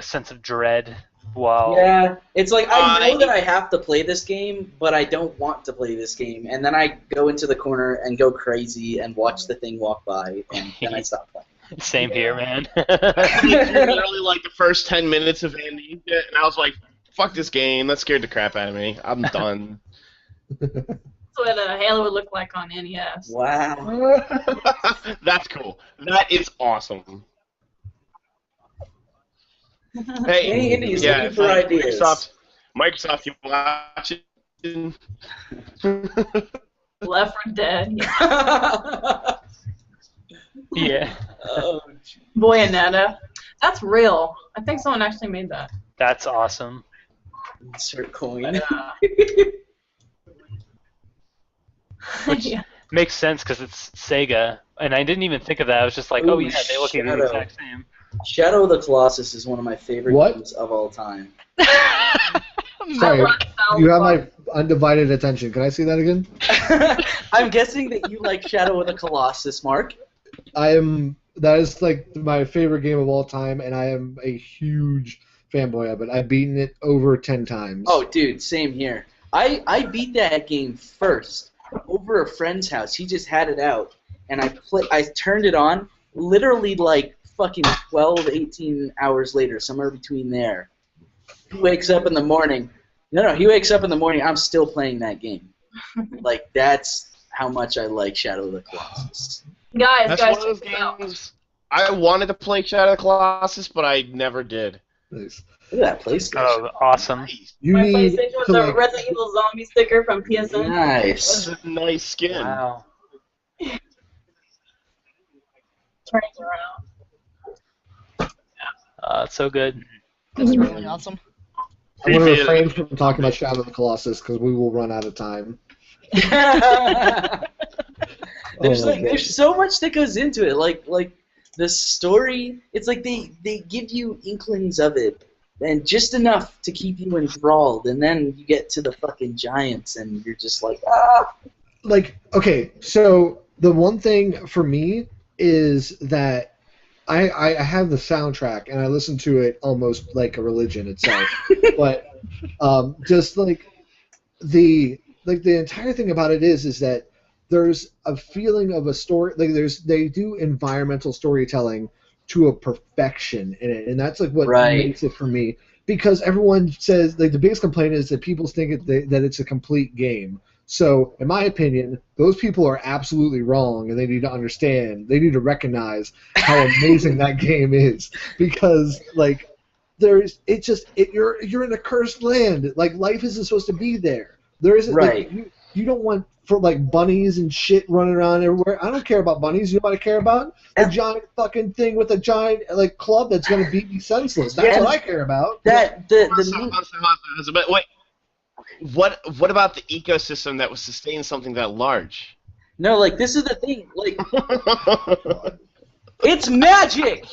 sense of dread. Wow. Yeah, it's like I know I- that I have to play this game, but I don't want to play this game, and then I go into the corner and go crazy and watch the thing walk by, and then I stop playing. Same here, man. Literally like the first 10 minutes of Amnesia, and I was like, fuck this game, that scared the crap out of me. I'm done. That's what Halo would look like on NES. Wow. That's cool. That is awesome. Hey, Hey, Indy's yeah, looking for like ideas. Microsoft, you watching? Left 4 Dead. Yeah, Oh, Bayonetta. That's real. I think someone actually made that. that's awesome. insert coin. Yeah. Makes sense because it's Sega, and I didn't even think of that. I was just like, Ooh, oh yeah, they look the Shadow. exact same. Shadow of the Colossus is one of my favorite What? games of all time. Sorry, I like Sound you have Bar. my undivided attention. Can I see that again? I'm guessing that you like Shadow of the Colossus, Mark. That is like my favorite game of all time, and I am a huge fanboy of it. I've beaten it over 10 times. Oh, dude, same here. I beat that game first over a friend's house. He just had it out, and I turned it on literally like fucking 12, 18 hours later, somewhere between there. He wakes up in the morning. No, he wakes up in the morning. I'm still playing that game. Like, that's how much I like Shadow of the Colossus. Guys, That's guys, one of those check this out. games. I wanted to play Shadow of the Colossus, but I never did. Nice. Look at that PlayStation. Oh, awesome. You My need PlayStation was to, a like, Resident Evil zombie sticker from PSN. Nice. That's a nice skin. Wow. Turns around. It's so good. That's really awesome. I'm going to refrain from talking about Shadow of the Colossus because we will run out of time. There's so much that goes into it. Like the story. It's like they give you inklings of it, and just enough to keep you enthralled, and then you get to the fucking giants, and you're just like, ah. Like, okay, so the one thing for me is that I have the soundtrack and I listen to it almost like a religion itself, but just the entire thing about it is that there's a feeling of a story, like they do environmental storytelling to a perfection in it, and that's like what makes it for me, because everyone says, like, the biggest complaint is that people think that it's a complete game. So in my opinion, those people are absolutely wrong, and they need to understand, they need to recognize how amazing that game is, because like you're in a cursed land. Like, life isn't supposed to be there. There isn't, like, you don't want for like bunnies and shit running around everywhere. I don't care about bunnies. You know what I care about? A giant fucking thing with a giant like club that's gonna beat me senseless. That's what I care about. Wait, what about the ecosystem that was sustaining something that large? No, like, this is the thing. Like, it's magic.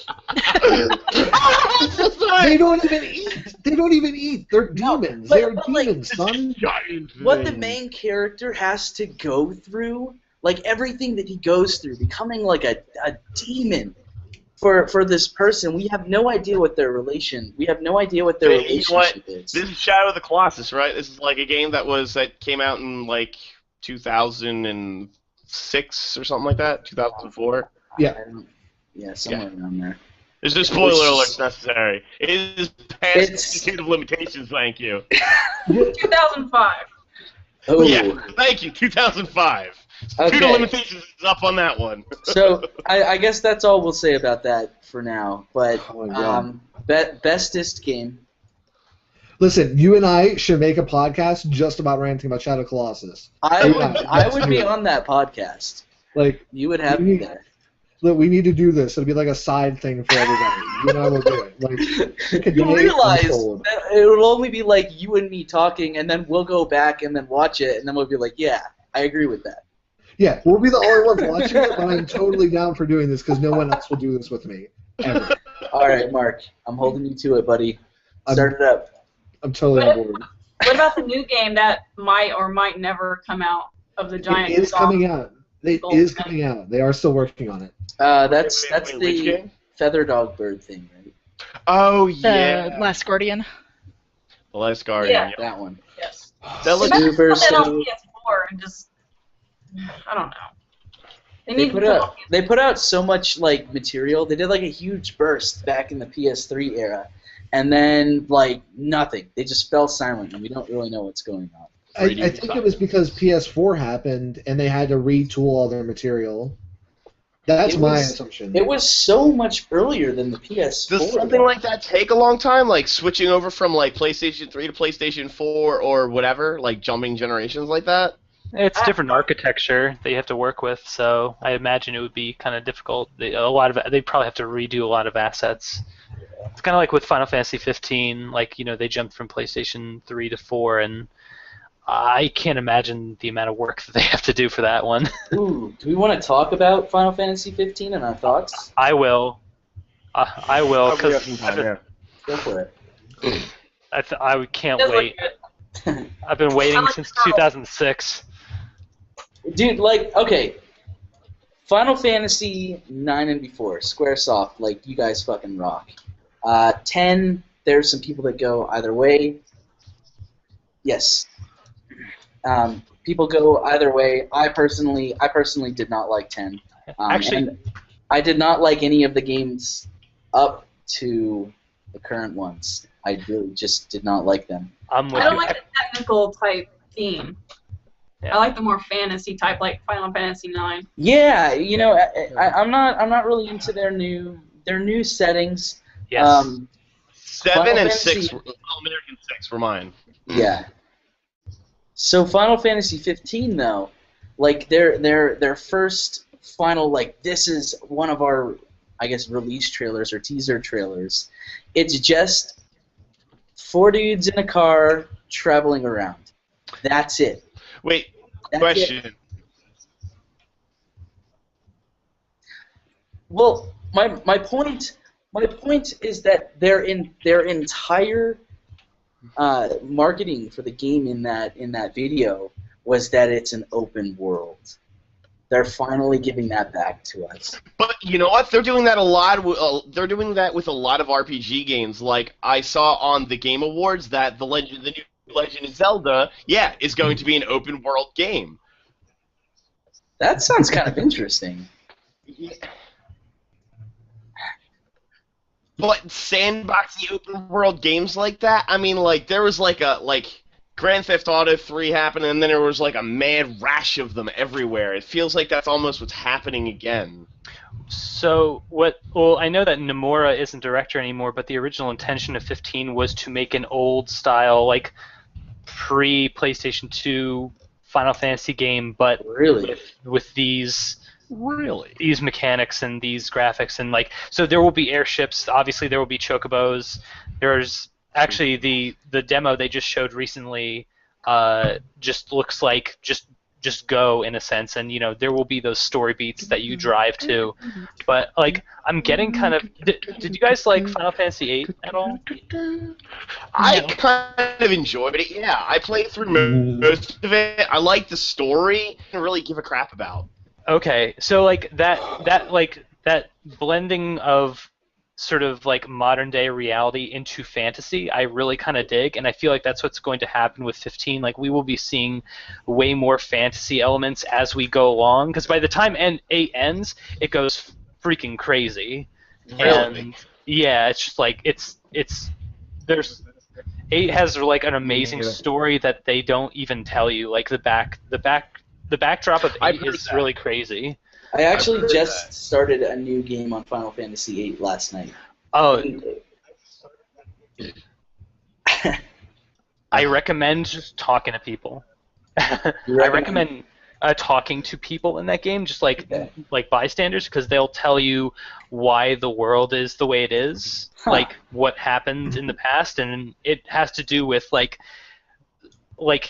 They don't even eat. They don't even eat. They're demons. They're demons, son. What the main character has to go through, like everything that he goes through, becoming like a demon for this person. We have no idea what their relationship is. This is Shadow of the Colossus, right? This is like a game that came out in like 2006 or something like that, 2004. Yeah. Yeah, somewhere around there. There's no spoiler alerts necessary. It is past the statute of limitations, thank you. 2005. Oh. Yeah, thank you, 2005. Statute of limitations is up on that one. So, I guess that's all we'll say about that for now. But, bestest game. Listen, you and I should make a podcast just about ranting about Shadow Colossus. I would be on that podcast. Like, you would have me there. Look, we need to do this. It'll be like a side thing for everybody. You and I will do it. Like, you realize that it will only be like you and me talking, and then we'll go back and then watch it, and then we'll be like, yeah, I agree with that. Yeah, we'll be the only ones watching it, but I'm totally down for doing this because no one else will do this with me, ever. All right, Mark, I'm holding you to it, buddy. Start it up. I'm totally on board. What about the new game that might or might never come out of the giant? It is coming out. It is coming out. They are still working on it. That's the Feather Dog Bird thing, right? Oh, yeah. The Last Guardian. The Last Guardian. Yeah, that one. Yes. That looks super on PS4 and just, I don't know. They put out so much like material. They did like a huge burst back in the PS3 era, and then like nothing. They just fell silent, and we don't really know what's going on. I think it was because PS4 happened and they had to retool all their material. That's my assumption. It was so much earlier than the PS4. Does something like that take a long time? Like switching over from like PlayStation 3 to PlayStation 4 or whatever? Like jumping generations like that? It's different architecture that you have to work with, so I imagine it would be kind of difficult. They'd probably have to redo a lot of assets. It's kind of like with Final Fantasy 15, like, you know, they jumped from PlayStation 3 to 4, and I can't imagine the amount of work that they have to do for that one. Ooh, do we want to talk about Final Fantasy 15 and our thoughts? I will. I will, because Go for it. I can't wait. I've been waiting since 2006. Dude, like, okay, Final Fantasy 9 and before, Squaresoft, like, you guys fucking rock. 10, there's some people that go either way. Yes. People go either way. I personally did not like 10. Actually, and I did not like any of the games up to the current ones. I really just did not like them. I don't like the technical type theme. Yeah. I like the more fantasy type, like Final Fantasy 9. Yeah, you know, I'm not really into their new settings. Yes. 7 and 6, American 6 were mine. Yeah. So Final Fantasy 15 though, like their first final, like, this is one of our, I guess, release trailers or teaser trailers. It's just 4 dudes in a car traveling around. That's it. Wait, question. Well, my point My point is that their entire marketing for the game in that video was that it's an open world. They're finally giving that back to us. But you know what? They're doing that a lot. They're doing that with a lot of RPG games. Like I saw on the Game Awards that the new Legend of Zelda, is going to be an open world game. That sounds kind of interesting. Yeah. But sandboxy open world games like that, I mean, like there was like Grand Theft Auto 3 happened, and then there was like a mad rash of them everywhere. It feels like that's almost what's happening again. So what? Well, I know that Nomura isn't director anymore, but the original intention of 15 was to make an old style, like pre-PlayStation 2 Final Fantasy game, but Really? with these mechanics and these graphics, and like, so there will be airships. Obviously, there will be chocobos. There's actually the demo they just showed recently. Just looks like just go in a sense, and there will be those story beats that you drive to. But like, I'm getting kind of. Did you guys like Final Fantasy VIII at all? I kind of enjoyed it. Yeah, I played through most of it. I liked the story. I didn't really give a crap about. Okay, so like that blending of sort of like modern day reality into fantasy, I really kind of dig, and I feel like that's what's going to happen with 15. Like, we will be seeing way more fantasy elements as we go along, because by the time 8 ends, it goes freaking crazy. Really? And yeah, it's just like there's 8 has like an amazing story that they don't even tell you. Like the backdrop of 8 is really crazy. I actually just started a new game on Final Fantasy VIII last night. Oh. I recommend just talking to people. I recommend talking to people in that game, just like bystanders, because they'll tell you why the world is the way it is, like what happened in the past, and it has to do with like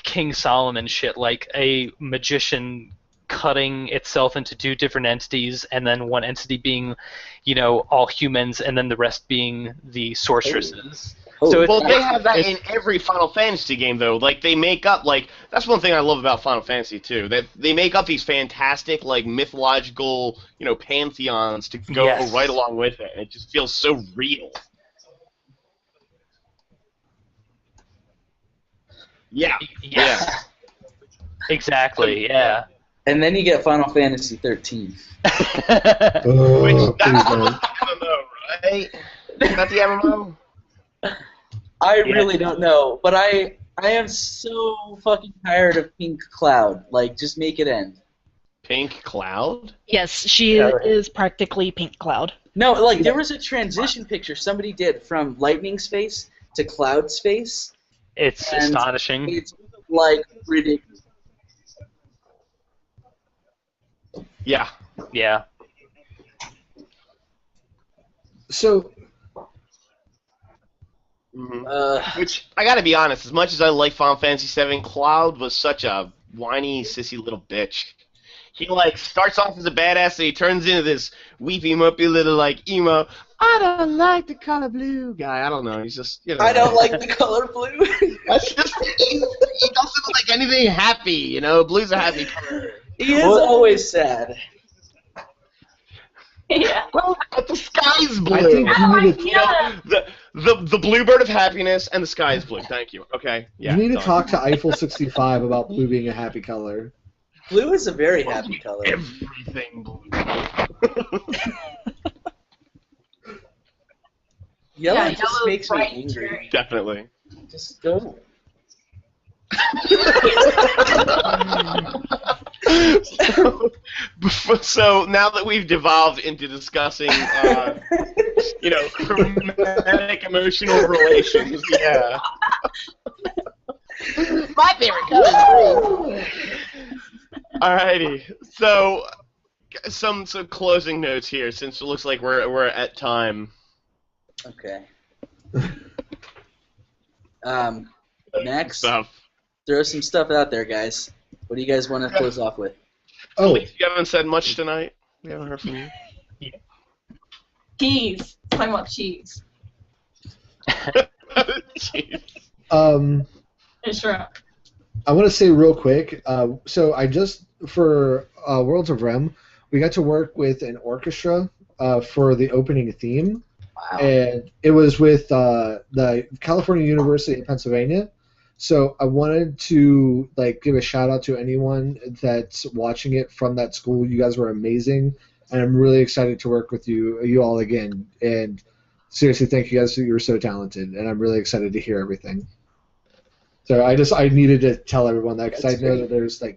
King Solomon shit, like a magician cutting itself into 2 different entities, and then one entity being, all humans, and then the rest being the sorceresses. So they have that in every Final Fantasy game, though. Like, they make up, that's one thing I love about Final Fantasy, too. They make up these fantastic, mythological, pantheons to go right along with it. It just feels so real. Yeah. Exactly, yeah. And then you get Final Fantasy 13. Which, that's the MMO, right? Not the MMO? I really don't know, but I am so fucking tired of Pink Cloud. Like, just make it end. Pink Cloud? Yes, she is practically Pink Cloud. No, there was a transition picture somebody did from Lightning's face to Cloud's face. It's astonishing. It's, ridiculous. Yeah. Yeah. So, which, I gotta be honest, as much as I like Final Fantasy VII, Cloud was such a whiny, sissy little bitch. He, starts off as a badass, and he turns into this weepy, mopey little, emo, I don't like the color blue guy. I don't know, he's just, I don't like the color blue. That's just, he doesn't like anything happy, Blue's a happy color. He is always sad. Yeah. Well, but the sky's blue. I think you need to the bluebird of happiness and the sky is blue. Thank you. Okay. Yeah. You need to talk to Eiffel 65 about blue being a happy color. Blue is a very happy color. Everything blue. Yellow just makes me angry. Definitely. Just go. So now that we've devolved into discussing, chromatic emotional relations, yeah. My favorite color. Alrighty, so some closing notes here, since it looks like we're at time. Okay. Next. Stuff. Throw some stuff out there, guys. What do you guys want to close off with? Oh, Felice, you haven't said much tonight. We haven't heard from you. Cheese. Talking about cheese. Jeez. Um, And shrimp. I want to say real quick. So I just for Worlds of Rem, we got to work with an orchestra for the opening theme, Wow. and it was with the California University of Pennsylvania. So I wanted to give a shout out to anyone that's watching it from that school. You guys were amazing, and I'm really excited to work with you all again. And seriously, thank you guys. You're so talented, and I'm really excited to hear everything. So I needed to tell everyone that because I That's know great. that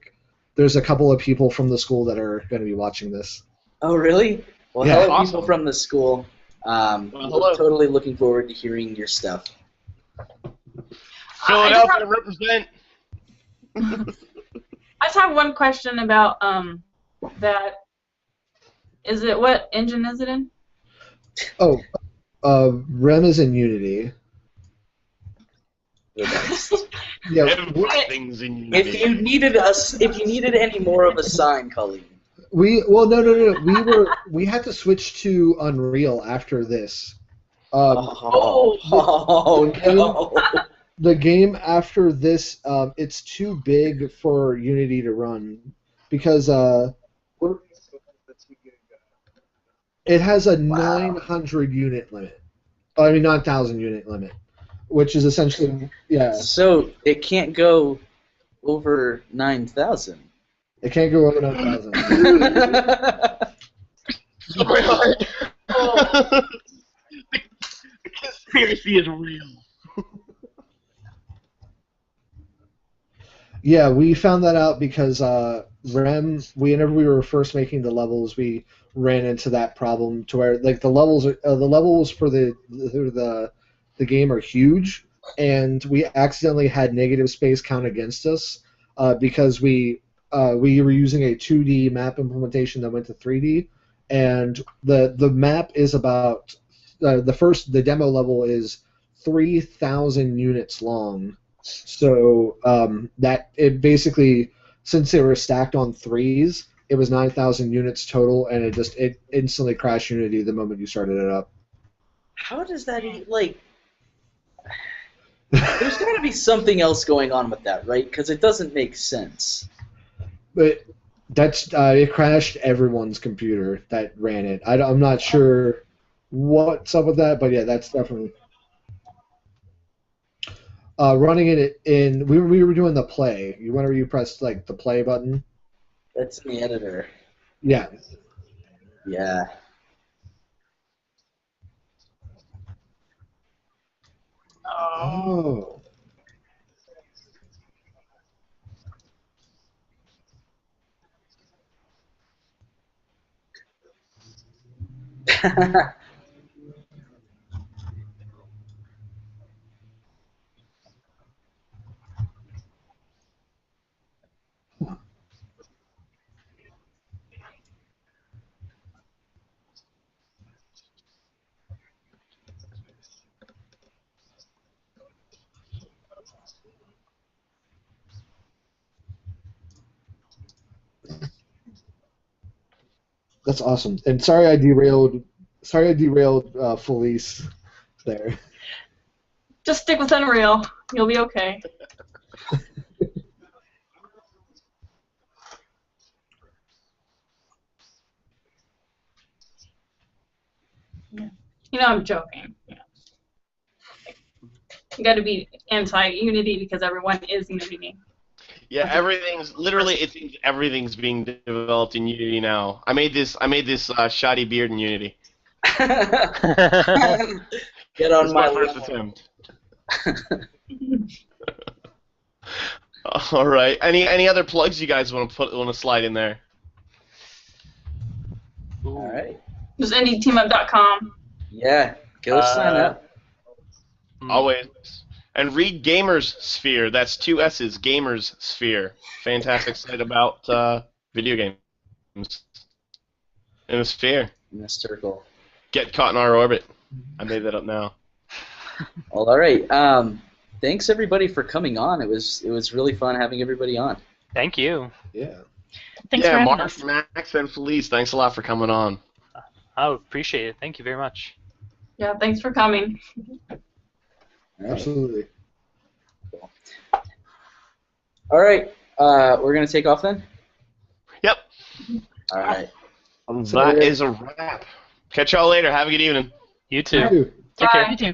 there's a couple of people from the school that are going to be watching this. Oh, really? Well, Yeah. hello, Awesome. people from the school. hello. Totally looking forward to hearing your stuff. Philadelphia represent. I just have one question about that. Is it what engine is it in? Oh, Rem is in Unity. The best. Yeah, Everything's in If Unity. you needed any more of a sign, Colleen. no. We had to switch to Unreal after this. Oh no! The game after this, it's too big for Unity to run because it has a 900 unit limit. I mean, 9,000 unit limit, which is essentially So it can't go over 9,000. It can't go over 9,000. Oh my God. The conspiracy is real. Yeah, we found that out because Rem. Whenever we were first making the levels, we ran into that problem to where the levels for the game are huge, and we accidentally had negative space count against us because we were using a 2D map implementation that went to 3D, and the map is about the demo level is 3,000 units long. So that it basically, since they were stacked on threes, it was 9,000 units total, and it instantly crashed Unity the moment you started it up. How does that There's got to be something else going on with that, right? Because it doesn't make sense. But it crashed everyone's computer that ran it. I'm not sure what's up with that, but yeah, that's definitely. Running it in, we were doing the play. Whenever you press the play button. That's in the editor. Yeah. Yeah. Oh. That's awesome. And sorry I derailed Felice there. Just stick with Unreal. You'll be okay. Yeah. You know I'm joking. Yeah. You got to be anti-Unity because everyone is Unity. Yeah, everything's being developed in Unity now. I made this shoddy beard in Unity. Get on It's my my first level. attempt. All right. Any other plugs you guys want to slide in there? All right. Just Teamup.com. Yeah. Go sign up. Always. And read Gamers Sphere. That's 2 S's. Gamers Sphere. Fantastic site about video games. In a sphere. In a circle. Get caught in our orbit. I made that up now. All right. Thanks everybody for coming on. It was really fun having everybody on. Thank you. Yeah. Thanks for having Mark, us. Max, and Felice, thanks a lot for coming on. Oh, appreciate it. Thank you very much. Yeah, thanks for coming. All right. Absolutely. All right. We're gonna take off then. Yep. All right. That is a wrap. Catch y'all later. Have a good evening. You too. Thank you. Take care. Bye. You too.